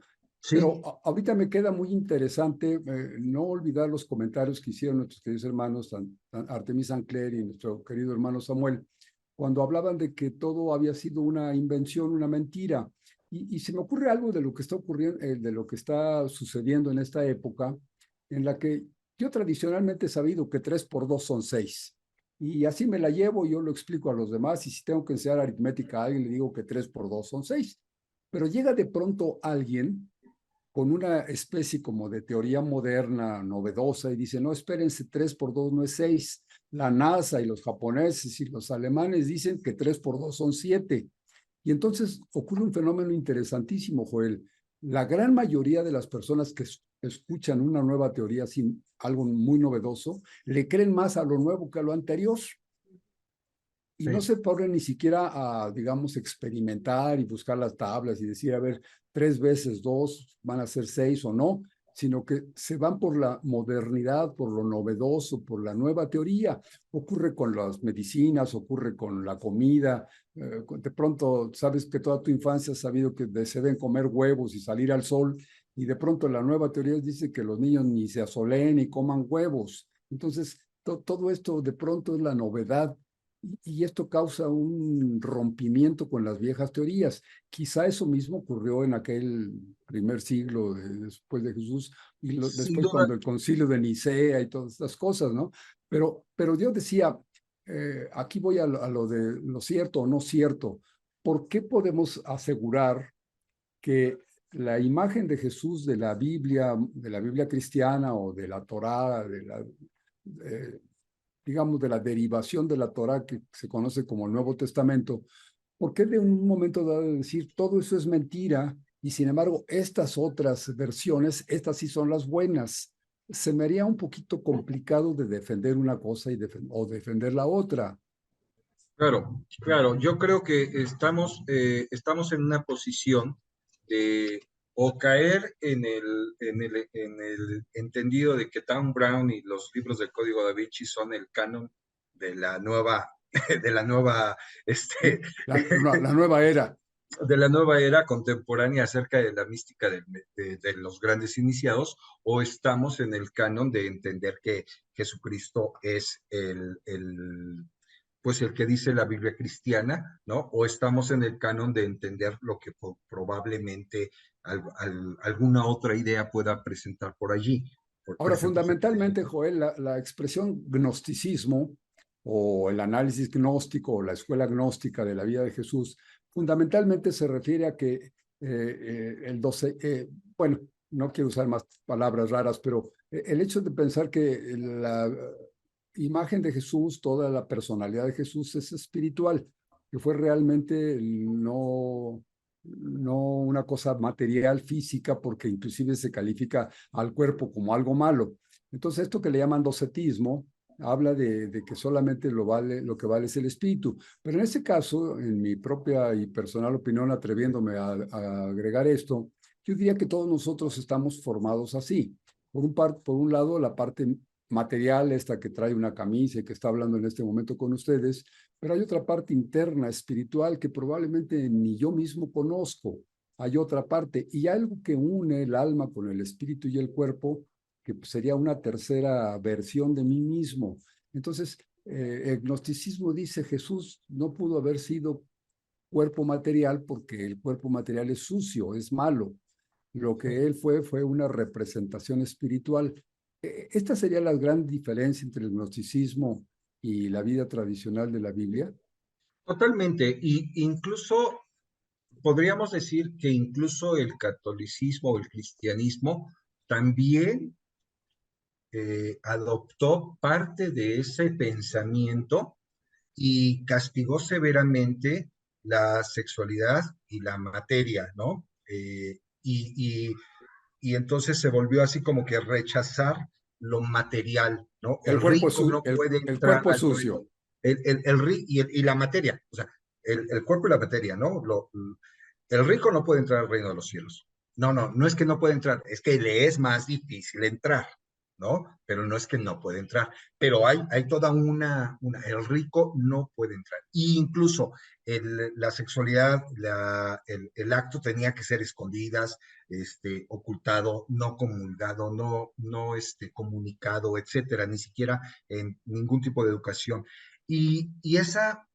Pero Sí, ahorita me queda muy interesante no olvidar los comentarios que hicieron nuestros queridos hermanos Artemis Sancler y nuestro querido hermano Samuel, cuando hablaban de que todo había sido una invención, una mentira. Y se me ocurre algo de lo que está ocurriendo, de lo que está sucediendo en esta época, en la que yo tradicionalmente he sabido que 3 por 2 son 6. Y así me la llevo, yo lo explico a los demás, y si tengo que enseñar aritmética a alguien, le digo que 3 por 2 son 6. Pero llega de pronto alguien con una especie como de teoría moderna, novedosa, y dice, no, espérense, 3 por 2 no es 6. La NASA y los japoneses y los alemanes dicen que 3 por 2 son 7. Y entonces ocurre un fenómeno interesantísimo, Joel. La gran mayoría de las personas que escuchan una nueva teoría, sin algo muy novedoso, le creen más a lo nuevo que a lo anterior y no sí. se ponen ni siquiera a, digamos, experimentar y buscar las tablas y decir, a ver, 3 veces 2 van a ser 6 o no, sino que se van por la modernidad, por lo novedoso, por la nueva teoría. Ocurre con las medicinas, ocurre con la comida. De pronto, sabes que toda tu infancia has sabido que se deben comer huevos y salir al sol, y de pronto la nueva teoría dice que los niños ni se asoleen ni coman huevos. Entonces, todo esto de pronto es la novedad y esto causa un rompimiento con las viejas teorías. Quizá eso mismo ocurrió en aquel primer siglo después de Jesús y Sin después duda. cuando el concilio de Nicea y todas estas cosas, ¿no? Pero yo decía, aquí voy a lo de lo cierto o no cierto. ¿Por qué podemos asegurar que la imagen de Jesús de la Biblia cristiana o de la Torá, eh, digamos, de la derivación de la Torá que se conoce como el Nuevo Testamento, ¿por qué de un momento dado de decir todo eso es mentira y sin embargo estas otras versiones, estas sí son las buenas? Se me haría un poquito complicado de defender una cosa o defender la otra. Claro, claro, yo creo que estamos en una posición de o caer en el entendido de que Dan Brown y los libros del Código Da Vinci son el canon de la nueva, de la nueva, ¿Sí? este, La nueva era. de la nueva era contemporánea acerca de la mística de los grandes iniciados, o estamos en el canon de entender que Jesucristo es pues el que dice la Biblia cristiana, ¿no? O estamos en el canon de entender lo que probablemente alguna otra idea pueda presentar por allí. Por Ahora, ejemplo, se puede. fundamentalmente, Joel, la expresión gnosticismo o el análisis gnóstico o la escuela gnóstica de la vida de Jesús, fundamentalmente se refiere a que el 12, bueno, no quiero usar más palabras raras, pero el hecho de pensar que la imagen de Jesús, toda la personalidad de Jesús es espiritual, que fue realmente no una cosa material, física, porque inclusive se califica al cuerpo como algo malo. Entonces, esto que le llaman docetismo habla de que solamente lo que vale es el espíritu. Pero en este caso, en mi propia y personal opinión, atreviéndome a agregar esto, yo diría que todos nosotros estamos formados así. Por un lado, la parte material, esta que trae una camisa y que está hablando en este momento con ustedes, pero hay otra parte interna, espiritual, que probablemente ni yo mismo conozco. Hay otra parte y algo que une el alma con el espíritu y el cuerpo, que sería una tercera versión de mí mismo. Entonces, el gnosticismo dice Jesús no pudo haber sido cuerpo material porque el cuerpo material es sucio, es malo. Lo que él fue una representación espiritual. Esta sería la gran diferencia entre el gnosticismo y la vida tradicional de la Biblia. Totalmente. Y incluso podríamos decir que incluso el catolicismo o el cristianismo también adoptó parte de ese pensamiento y castigó severamente la sexualidad y la materia, ¿no? Y entonces se volvió así como que rechazar lo material, ¿no? El rico no puede el entrar cuerpo al reino, sucio. y la materia, o sea, el cuerpo y la materia, ¿no? El rico no puede entrar al reino de los cielos. No, no, no es que no puede entrar, es que le es más difícil entrar, ¿no? Pero no es que no puede entrar. Pero hay toda el rico no puede entrar. Y incluso la sexualidad, el acto tenía que ser escondidas, ocultado, no comulgado, comunicado, etcétera, ni siquiera en ningún tipo de educación. Y esa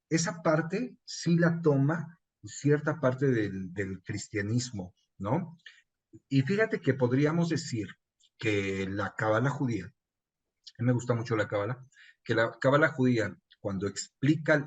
parte sí la toma cierta parte del cristianismo, ¿no? Y fíjate que podríamos decir que la cábala judía, a mí me gusta mucho la cábala, que la cábala judía, cuando explica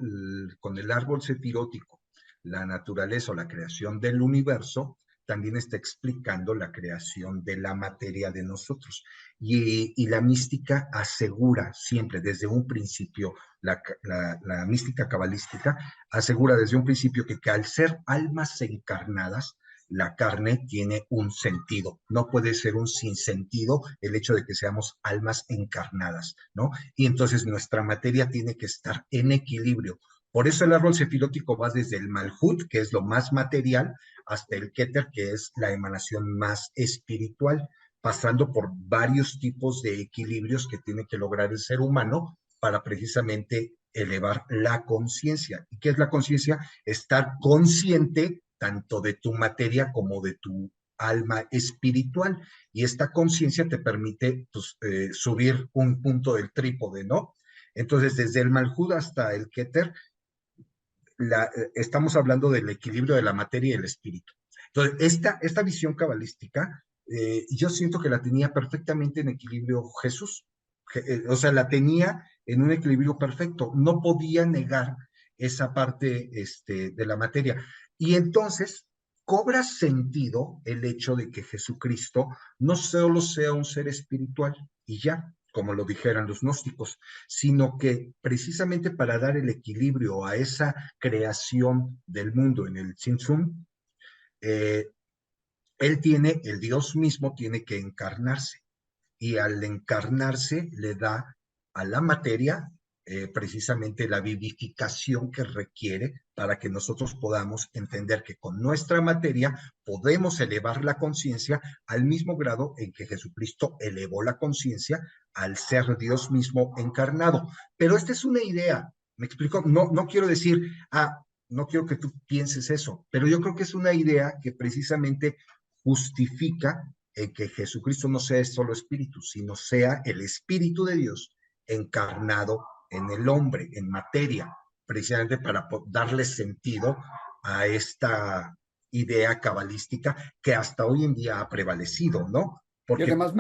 con el árbol sefirótico la naturaleza o la creación del universo, también está explicando la creación de la materia de nosotros. Y la mística asegura siempre, desde un principio, la mística cabalística asegura desde un principio que al ser almas encarnadas, la carne tiene un sentido. No puede ser un sinsentido el hecho de que seamos almas encarnadas, ¿no? Y entonces nuestra materia tiene que estar en equilibrio. Por eso el árbol sefilótico va desde el Malhut, que es lo más material, hasta el Keter, que es la emanación más espiritual, pasando por varios tipos de equilibrios que tiene que lograr el ser humano para precisamente elevar la conciencia. ¿Y qué es la conciencia? Estar consciente tanto de tu materia como de tu alma espiritual. Y esta conciencia te permite pues, subir un punto del trípode, ¿no? Entonces, desde el Malhud hasta el Keter, estamos hablando del equilibrio de la materia y el espíritu. Entonces, esta visión cabalística, yo siento que la tenía perfectamente en equilibrio Jesús. O sea, la tenía en un equilibrio perfecto. No podía negar esa parte de la materia. Y entonces cobra sentido el hecho de que Jesucristo no solo sea un ser espiritual y ya, como lo dijeran los gnósticos, sino que precisamente para dar el equilibrio a esa creación del mundo en el Tzimtzum, eh, el Dios mismo tiene que encarnarse y al encarnarse le da a la materia precisamente la vivificación que requiere para que nosotros podamos entender que con nuestra materia podemos elevar la conciencia al mismo grado en que Jesucristo elevó la conciencia al ser Dios mismo encarnado. Pero esta es una idea, me explico, no quiero decir, no quiero que tú pienses eso, pero yo creo que es una idea que precisamente justifica que Jesucristo no sea solo espíritu, sino sea el Espíritu de Dios encarnado en el hombre, en materia, precisamente para darle sentido a esta idea cabalística que hasta hoy en día ha prevalecido, ¿no? Y Porque, además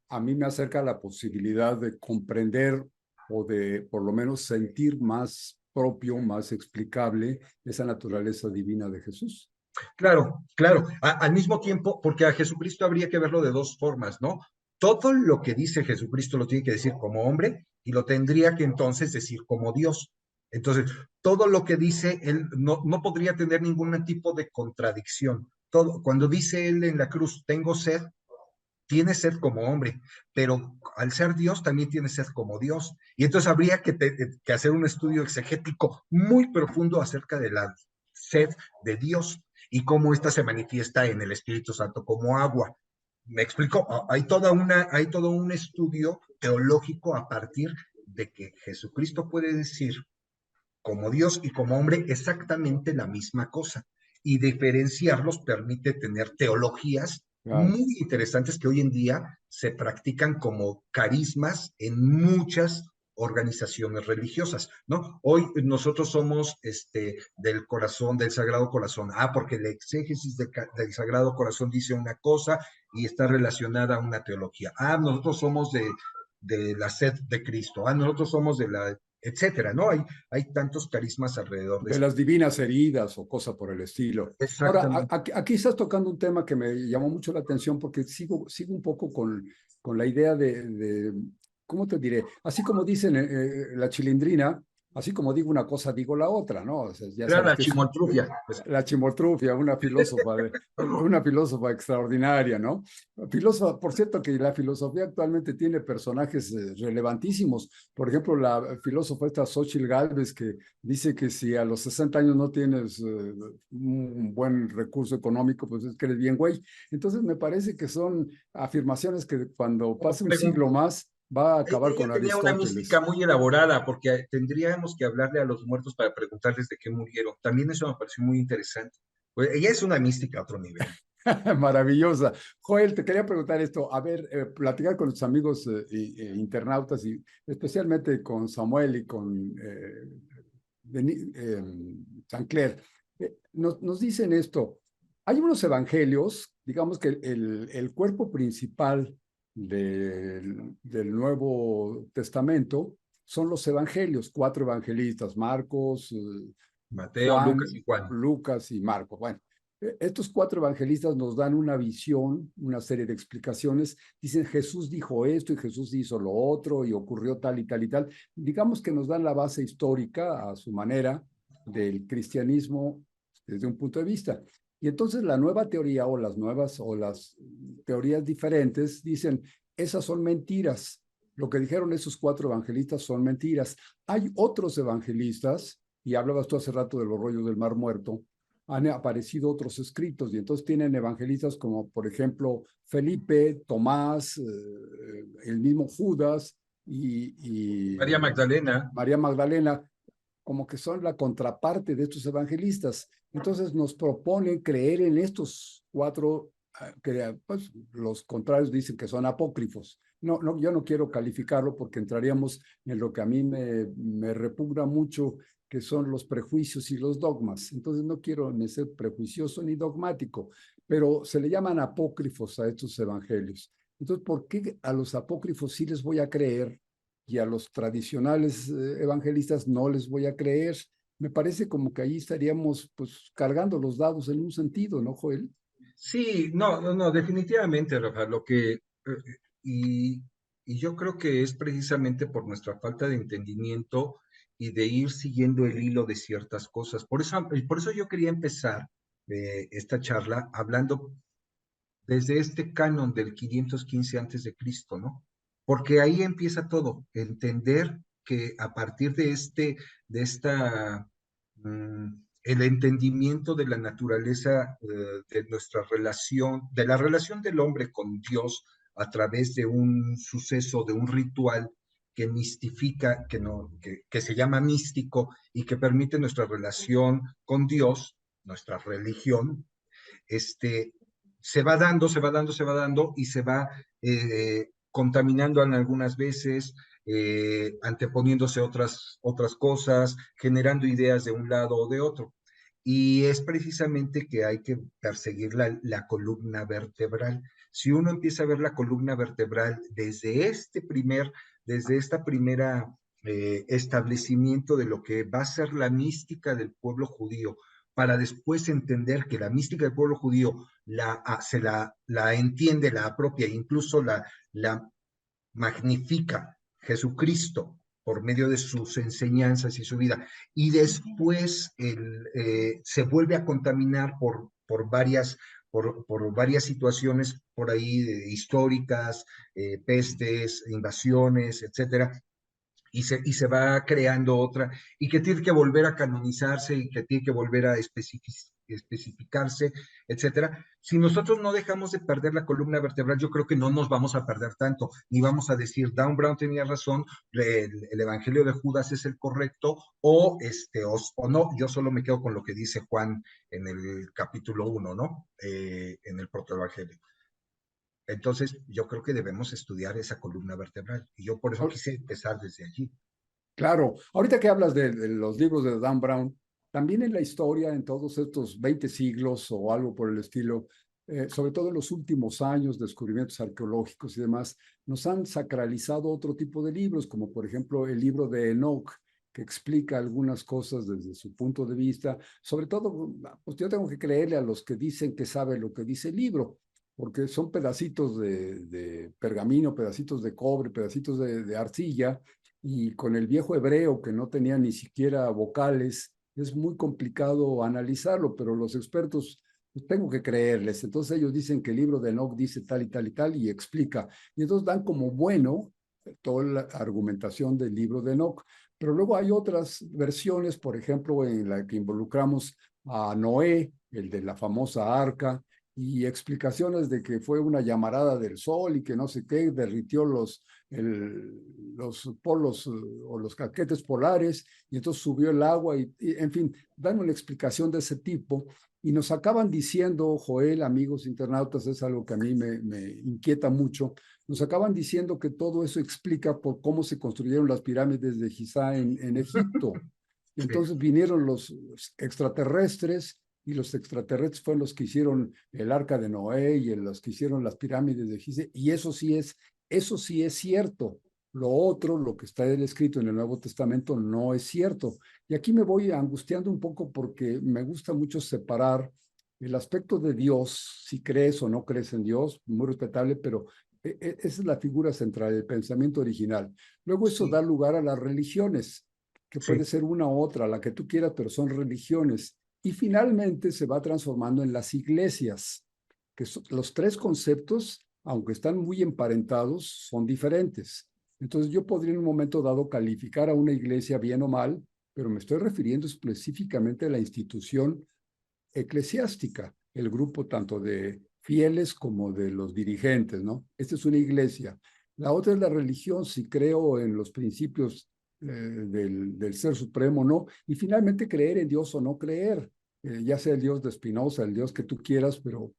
a mí me acerca la posibilidad de comprender o de por lo menos sentir más propio, más explicable esa naturaleza divina de Jesús. claro, claro, al mismo tiempo, porque a Jesucristo habría que verlo de dos formas, ¿no? Todo lo que dice Jesucristo lo tiene que decir como hombre y lo tendría que entonces decir como Dios. Entonces, todo lo que dice él no podría tener ningún tipo de contradicción. Todo, cuando dice él en la cruz, tengo sed, tiene sed como hombre, pero al ser Dios también tiene sed como Dios. Y entonces habría que hacer un estudio exegético muy profundo acerca de la sed de Dios y cómo ésta se manifiesta en el Espíritu Santo como agua. ¿Me explico? Hay todo un estudio teológico a partir de que Jesucristo puede decir como Dios y como hombre exactamente la misma cosa. Y diferenciarlos permite tener teologías Claro. muy interesantes que hoy en día se practican como carismas en muchas organizaciones religiosas, ¿no? Hoy nosotros somos del corazón, del Sagrado Corazón. Porque el exégesis del Sagrado Corazón dice una cosa y está relacionada a una teología. Nosotros somos de la sed de Cristo. Nosotros somos de la etcétera, ¿no? Hay tantos carismas alrededor de De esto. las divinas heridas o cosa por el estilo. Ahora, Exactamente. aquí estás tocando un tema que me llamó mucho la atención porque sigo un poco con la idea ¿cómo te diré? Así como dicen la chilindrina, así como digo una cosa, digo la otra, ¿no? O sea, ya Era sabes la que es chimoltrufia. Pues. la chimoltrufia, una filósofa extraordinaria, ¿no? Filósofa, por cierto, que la filosofía actualmente tiene personajes relevantísimos. Por ejemplo, la filósofa esta Xochitl Gálvez, que dice que si a los 60 años no tienes un buen recurso económico, pues es que eres bien güey. Entonces, me parece que son afirmaciones que cuando pase un siglo más va a acabar Ella con tenía una mística Aristóteles. muy elaborada porque tendríamos que hablarle a los muertos para preguntarles de qué murieron. También eso me pareció muy interesante. Pues ella es una mística a otro nivel. Maravillosa. Joel, te quería preguntar esto. A ver, platicar con tus amigos internautas y especialmente con Samuel y con Sancler. Nos dicen esto. Hay unos evangelios, digamos que el cuerpo principal del Nuevo Testamento son los evangelios, cuatro evangelistas, Marcos, Mateo, Lucas y Juan, Juan. Lucas y Marcos. Bueno, estos cuatro evangelistas nos dan una visión, una serie de explicaciones. Dicen, Jesús dijo esto y Jesús hizo lo otro y ocurrió tal y tal y tal. Digamos que nos dan la base histórica a su manera del cristianismo desde un punto de vista. Y entonces la nueva teoría o las teorías diferentes dicen, esas son mentiras. Lo que dijeron esos cuatro evangelistas son mentiras. Hay otros evangelistas, y hablabas tú hace rato de los rollos del Mar Muerto, han aparecido otros escritos y entonces tienen evangelistas como por ejemplo Felipe, Tomás, el mismo Judas María y Magdalena. María Magdalena, como que son la contraparte de estos evangelistas. Entonces nos proponen creer en estos cuatro, que pues, los contrarios dicen que son apócrifos. No, no, yo no quiero calificarlo porque entraríamos en lo que a mí me repugna mucho, que son los prejuicios y los dogmas. Entonces no quiero ni ser prejuicioso ni dogmático, pero se le llaman apócrifos a estos evangelios. Entonces, ¿por qué a los apócrifos sí les voy a creer y a los tradicionales evangelistas no les voy a creer? Me parece como que ahí estaríamos pues cargando los dados en un sentido, ¿no, Joel? Sí, no, no, no, definitivamente, Rafa, y, y yo creo que es precisamente por nuestra falta de entendimiento y de ir siguiendo el hilo de ciertas cosas. Por eso yo quería empezar esta charla hablando desde este canon del 515 antes de Cristo, ¿no? Porque ahí empieza todo, entender que a partir de esta, el entendimiento de la naturaleza de nuestra relación, de la relación del hombre con Dios a través de un suceso, de un ritual que mistifica, que se llama místico y que permite nuestra relación con Dios, nuestra religión, este, se va dando, se va dando, se va dando y se va contaminando en algunas veces, anteponiéndose otras cosas, generando ideas de un lado o de otro. Y es precisamente que hay que perseguir la columna vertebral. Si uno empieza a ver la columna vertebral desde esta primera establecimiento de lo que va a ser la mística del pueblo judío, para después entender que la mística del pueblo judío la entiende, la apropia, incluso la magnifica Jesucristo por medio de sus enseñanzas y su vida, y después se vuelve a contaminar por varias situaciones por ahí históricas, pestes, invasiones, etcétera, y se va creando otra, y que tiene que volver a canonizarse y que tiene que volver a especificarse, etcétera. Si nosotros no dejamos de perder la columna vertebral, yo creo que no nos vamos a perder tanto, ni vamos a decir, Dan Brown tenía razón, el Evangelio de Judas es el correcto, o no, yo solo me quedo con lo que dice Juan en el capítulo 1, ¿no? En el protoevangelio. Entonces, yo creo que debemos estudiar esa columna vertebral. Y yo por eso quise empezar desde allí. Claro, ahorita que hablas de los libros de Dan Brown, también en la historia, en todos estos 20 siglos o algo por el estilo, sobre todo en los últimos años, descubrimientos arqueológicos y demás, nos han sacralizado otro tipo de libros, como por ejemplo el libro de Enoch, que explica algunas cosas desde su punto de vista. Sobre todo, pues yo tengo que creerle a los que dicen que saben lo que dice el libro, porque son pedacitos de pergamino, pedacitos de cobre, pedacitos de arcilla y con el viejo hebreo que no tenía ni siquiera vocales, es muy complicado analizarlo, pero los expertos, pues, tengo que creerles. Entonces ellos dicen que el libro de Enoch dice tal y tal y tal y explica. Y entonces dan como bueno toda la argumentación del libro de Enoch. Pero luego hay otras versiones, por ejemplo, en la que involucramos a Noé, el de la famosa arca, y explicaciones de que fue una llamarada del sol y que no sé qué, derritió los polos o los caquetes polares y entonces subió el agua en fin, dan una explicación de ese tipo y nos acaban diciendo, Joel, amigos internautas, es algo que a mí me inquieta mucho, nos acaban diciendo que todo eso explica por cómo se construyeron las pirámides de Giza en Egipto. Sí, Entonces vinieron los extraterrestres y los extraterrestres fueron los que hicieron el arca de Noé y los que hicieron las pirámides de Giza, y eso sí es cierto. Lo otro, lo que está escrito en el Nuevo Testamento, no es cierto. Y aquí me voy angustiando un poco porque me gusta mucho separar el aspecto de Dios, si crees o no crees en Dios, muy respetable, pero esa es la figura central, el pensamiento original. Luego eso da sí, lugar a las religiones, que puede sí, ser una u otra, la que tú quieras, pero son religiones. Y finalmente se va transformando en las iglesias, que los tres conceptos, aunque están muy emparentados, son diferentes. Entonces yo podría en un momento dado calificar a una iglesia bien o mal, pero me estoy refiriendo específicamente a la institución eclesiástica, el grupo tanto de fieles como de los dirigentes, ¿no? Esta es una iglesia. La otra es la religión, si creo en los principios del ser supremo, ¿no? Y finalmente creer en Dios o no creer, ya sea el Dios de Spinoza, el Dios que tú quieras, pero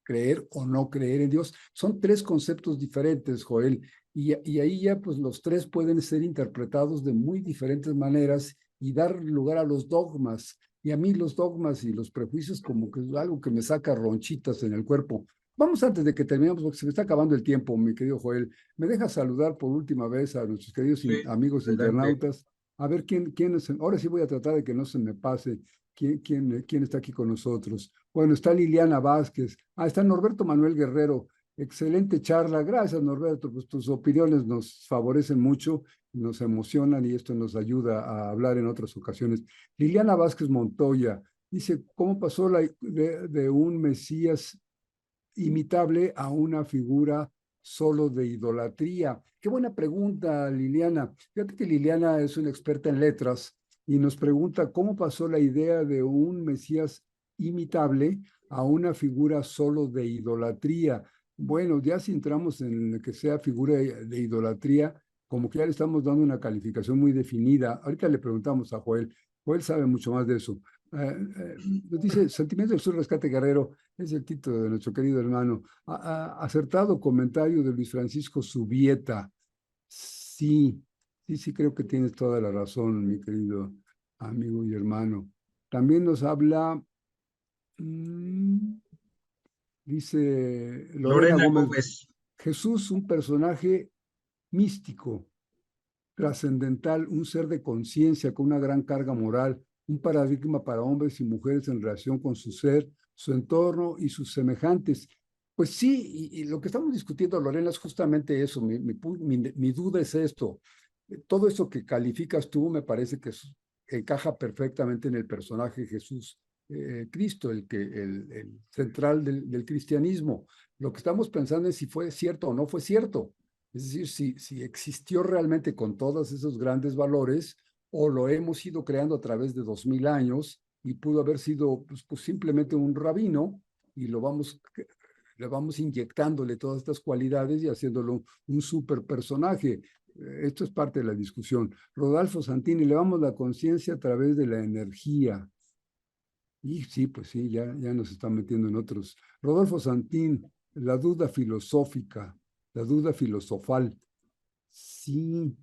creer o no creer en Dios. Son tres conceptos diferentes, Joel, y ahí ya pues los tres pueden ser interpretados de muy diferentes maneras y dar lugar a los dogmas. Y a mí los dogmas y los prejuicios como que es algo que me saca ronchitas en el cuerpo. Vamos antes de que terminemos, porque se me está acabando el tiempo, mi querido Joel. ¿Me dejas saludar por última vez a nuestros queridos sí, amigos adelante. internautas? A ver quién es. Ahora sí voy a tratar de que no se me pase quién está aquí con nosotros. Bueno, está Liliana Vázquez. Ah, está Norberto Manuel Guerrero. Excelente charla. Gracias, Norberto. Pues tus opiniones nos favorecen mucho, nos emocionan y esto nos ayuda a hablar en otras ocasiones. Liliana Vázquez Montoya dice, ¿cómo pasó de un Mesías imitable a una figura solo de idolatría? Qué buena pregunta, Liliana. Fíjate que Liliana es una experta en letras y nos pregunta cómo pasó la idea de un Mesías imitable a una figura solo de idolatría. Bueno, ya si entramos en que sea figura de idolatría, como que ya le estamos dando una calificación muy definida. Ahorita le preguntamos a Joel. Joel sabe mucho más de eso. Nos dice, Sentimiento del Sur Rescate Guerrero, es el título de nuestro querido hermano. Acertado comentario de Luis Francisco Subieta. Sí, sí, creo que tienes toda la razón, mi querido amigo y hermano. También nos habla, dice Lorena Lorena Gómez, Gómez, Jesús, un personaje místico, trascendental, un ser de conciencia con una gran carga moral, un paradigma para hombres y mujeres en relación con su ser, su entorno y sus semejantes. Pues sí, y lo que estamos discutiendo, Lorena, es justamente eso. Mi duda es esto. Todo eso que calificas tú me parece que encaja perfectamente en el personaje Jesús Cristo, el central del cristianismo. Lo que estamos pensando es si fue cierto o no fue cierto. Es decir, si existió realmente con todos esos grandes valores o lo hemos ido creando a través de 2000 años y pudo haber sido pues simplemente un rabino y le vamos inyectándole todas estas cualidades y haciéndolo un super personaje. Esto es parte de la discusión. Rodolfo Santini, le damos la conciencia a través de la energía. Y sí, pues sí, ya nos está metiendo en otros. Rodolfo Santín, la duda filosófica, la duda filosofal. Sí,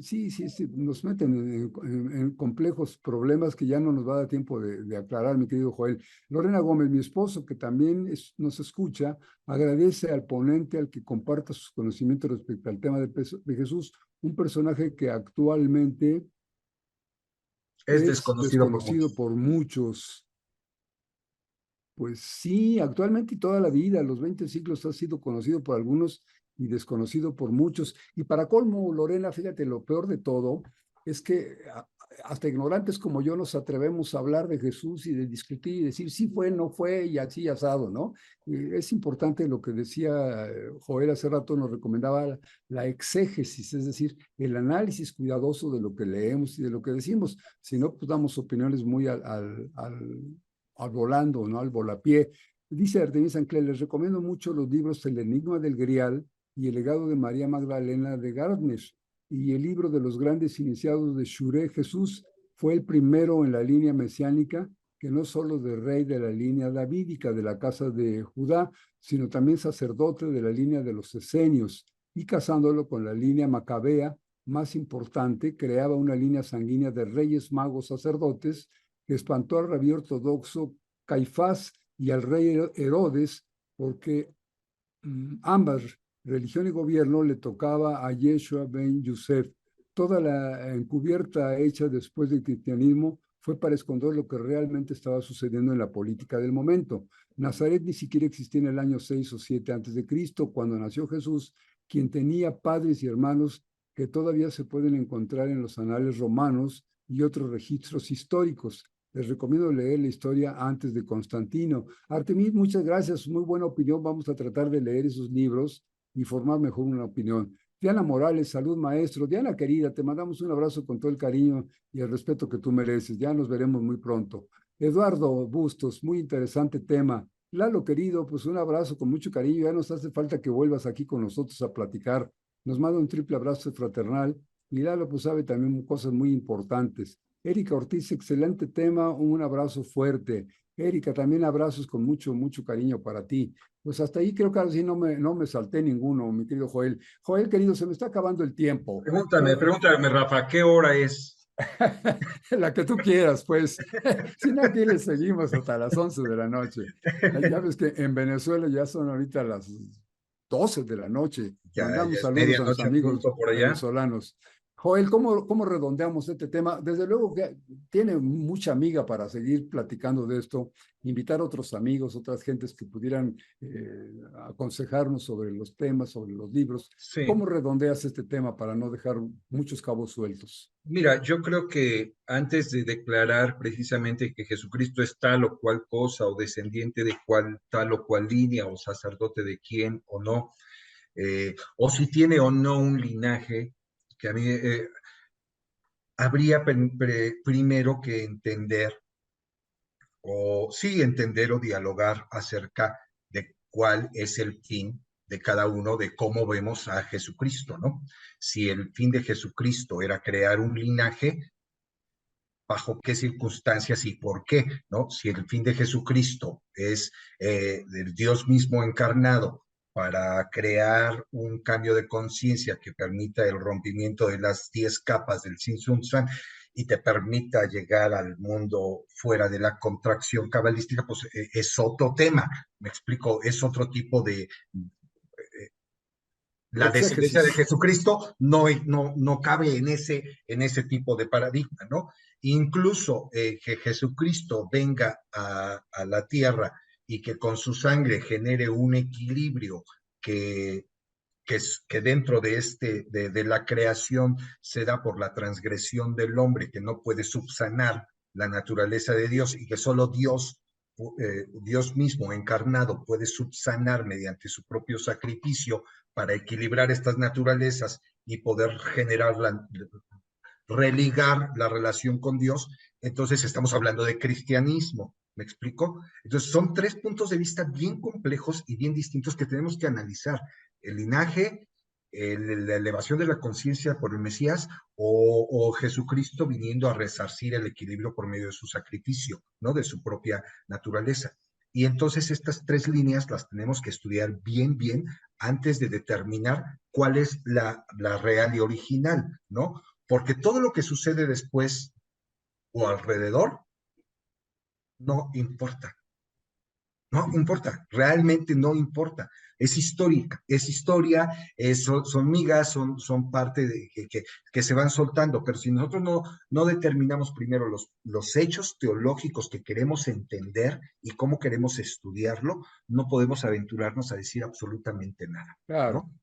sí, nos meten en complejos problemas que ya no nos va a dar tiempo de aclarar, mi querido Joel. Lorena Gómez, mi esposo, que también nos escucha, agradece al ponente, al que comparta sus conocimientos respecto al tema de Jesús, un personaje que actualmente es es desconocido por desconocido muchos. por muchos. Pues sí, actualmente y toda la vida, los 20 siglos ha sido conocido por algunos y desconocido por muchos. Y para colmo, Lorena, fíjate, lo peor de todo es que hasta ignorantes como yo nos atrevemos a hablar de Jesús y de discutir y decir sí fue, no fue y así asado, ¿no? Y es importante lo que decía Joel hace rato, nos recomendaba la exégesis, es decir, el análisis cuidadoso de lo que leemos y de lo que decimos. Si no, pues damos opiniones muy al volando, ¿no? Al volapié. Dice Artemisa Anclés, les recomiendo mucho los libros El Enigma del Grial y El legado de María Magdalena de Gardner. Y el libro de los grandes iniciados de Shure Jesús fue el primero en la línea mesiánica, que no solo de rey de la línea davídica de la casa de Judá, sino también sacerdote de la línea de los esenios, y casándolo con la línea macabea más importante, creaba una línea sanguínea de reyes magos sacerdotes que espantó al rabí ortodoxo Caifás y al rey Herodes, porque ambas, religión y gobierno, le tocaba a Yeshua ben Yosef. Toda la encubierta hecha después del cristianismo fue para esconder lo que realmente estaba sucediendo en la política del momento. Nazaret ni siquiera existía en el año 6 o 7 antes de Cristo, cuando nació Jesús, quien tenía padres y hermanos que todavía se pueden encontrar en los anales romanos y otros registros históricos. Les recomiendo leer la historia antes de Constantino. Artemis, muchas gracias, muy buena opinión. Vamos a tratar de leer esos libros y formar mejor una opinión. Diana Morales, salud maestro. Diana querida, te mandamos un abrazo con todo el cariño y el respeto que tú mereces. Ya nos veremos muy pronto. Eduardo Bustos, muy interesante tema. Lalo querido, pues un abrazo con mucho cariño. Ya nos hace falta que vuelvas aquí con nosotros a platicar. Nos manda un triple abrazo fraternal. Y Lalo pues sabe también cosas muy importantes. Erika Ortiz, excelente tema, un abrazo fuerte. Erika, también abrazos con mucho, mucho cariño para ti. Pues hasta ahí creo que ahora sí no me salté ninguno, mi querido Joel. Joel, querido, se me está acabando el tiempo. Pregúntame, Rafa, ¿qué hora es? La que tú quieras, pues. Si no, aquí le seguimos hasta las 11 de la noche. Ya ves que en Venezuela ya son ahorita las 12 de la noche. Ya Mandamos es saludos a nuestros medianoche en amigos punto por allá. venezolanos. Joel, ¿cómo redondeamos este tema? Desde luego que tiene mucha amiga para seguir platicando de esto, invitar a otros amigos, otras gentes que pudieran aconsejarnos sobre los temas, sobre los libros. Sí. ¿Cómo redondeas este tema para no dejar muchos cabos sueltos? Mira, yo creo que antes de declarar precisamente que Jesucristo es tal o cual cosa o descendiente de tal o cual línea o sacerdote de quién o no, o si tiene o no un linaje, que a mí habría primero que entender, o sí entender o dialogar acerca de cuál es el fin de cada uno, de cómo vemos a Jesucristo, ¿no? Si el fin de Jesucristo era crear un linaje, bajo qué circunstancias y por qué, ¿no? Si el fin de Jesucristo es el Dios mismo encarnado para crear un cambio de conciencia que permita el rompimiento de las 10 capas del Sin Sun San y te permita llegar al mundo fuera de la contracción cabalística, pues es otro tema, me explico, es otro tipo de, la descendencia de Exégesis. Jesucristo no cabe en ese tipo de paradigma, ¿no? Incluso que Jesucristo venga a la tierra y que con su sangre genere un equilibrio que, que dentro de, de la creación se da por la transgresión del hombre, que no puede subsanar la naturaleza de Dios y que solo Dios mismo encarnado puede subsanar mediante su propio sacrificio para equilibrar estas naturalezas y poder generar religar la relación con Dios, entonces estamos hablando de cristianismo. ¿Me explico? Entonces son tres puntos de vista bien complejos y bien distintos que tenemos que analizar. El linaje, la elevación de la conciencia por el Mesías o Jesucristo viniendo a resarcir el equilibrio por medio de su sacrificio, ¿no? De su propia naturaleza. Y entonces estas tres líneas las tenemos que estudiar bien, bien antes de determinar cuál es la real y original, ¿no? Porque todo lo que sucede después o alrededor no importa, no importa, realmente no importa. Es histórica, es historia, son migas, son parte de que se van soltando, pero si nosotros no determinamos primero los hechos teológicos que queremos entender y cómo queremos estudiarlo, no podemos aventurarnos a decir absolutamente nada, Claro. ¿no?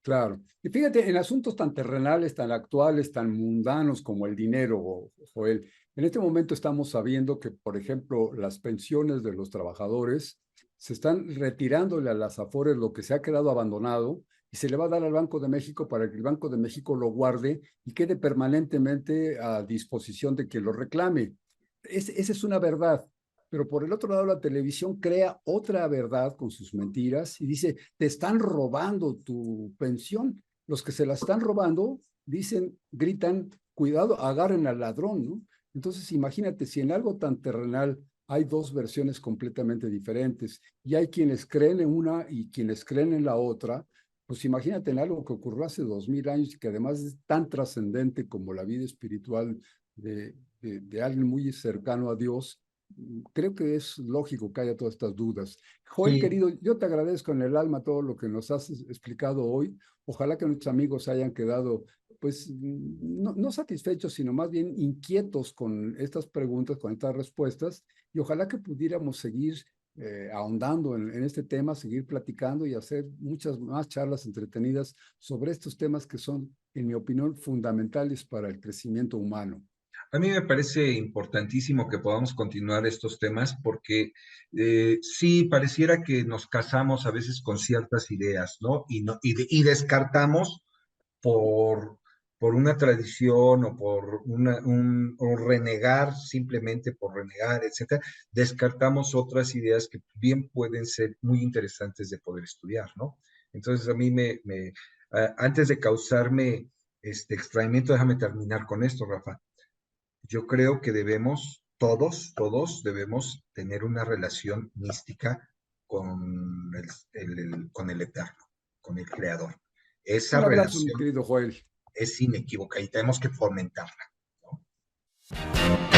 Claro. Y fíjate, en asuntos tan terrenales, tan actuales, tan mundanos como el dinero, Joel, en este momento estamos sabiendo que, por ejemplo, las pensiones de los trabajadores se están retirándole a las Afores lo que se ha quedado abandonado y se le va a dar al Banco de México para que el Banco de México lo guarde y quede permanentemente a disposición de quien lo reclame. Esa es una verdad. Pero por el otro lado, la televisión crea otra verdad con sus mentiras y dice, te están robando tu pensión. Los que se la están robando dicen, gritan, cuidado, agarren al ladrón, ¿no? Entonces, imagínate, si en algo tan terrenal hay dos versiones completamente diferentes y hay quienes creen en una y quienes creen en la otra, pues imagínate en algo que ocurrió hace 2000 años y que además es tan trascendente como la vida espiritual de alguien muy cercano a Dios. Creo que es lógico que haya todas estas dudas. Joel, Sí, querido, yo te agradezco en el alma todo lo que nos has explicado hoy. Ojalá que nuestros amigos hayan quedado, pues, no satisfechos, sino más bien inquietos con estas preguntas, con estas respuestas, y ojalá que pudiéramos seguir ahondando en este tema, seguir platicando y hacer muchas más charlas entretenidas sobre estos temas que son, en mi opinión, fundamentales para el crecimiento humano. a mí me parece importantísimo que podamos continuar estos temas porque sí, pareciera que nos casamos a veces con ciertas ideas, ¿no? Y descartamos por, por una tradición o por o renegar simplemente por renegar, etcétera, descartamos otras ideas que bien pueden ser muy interesantes de poder estudiar, ¿no? Entonces a mí antes de causarme este extrañamiento, déjame terminar con esto, Rafa. Yo creo que todos debemos tener una relación mística con con el Eterno, con el Creador. Esa Un abrazo, mi relación querido Joel. es inequívoca y tenemos que fomentarla, ¿no?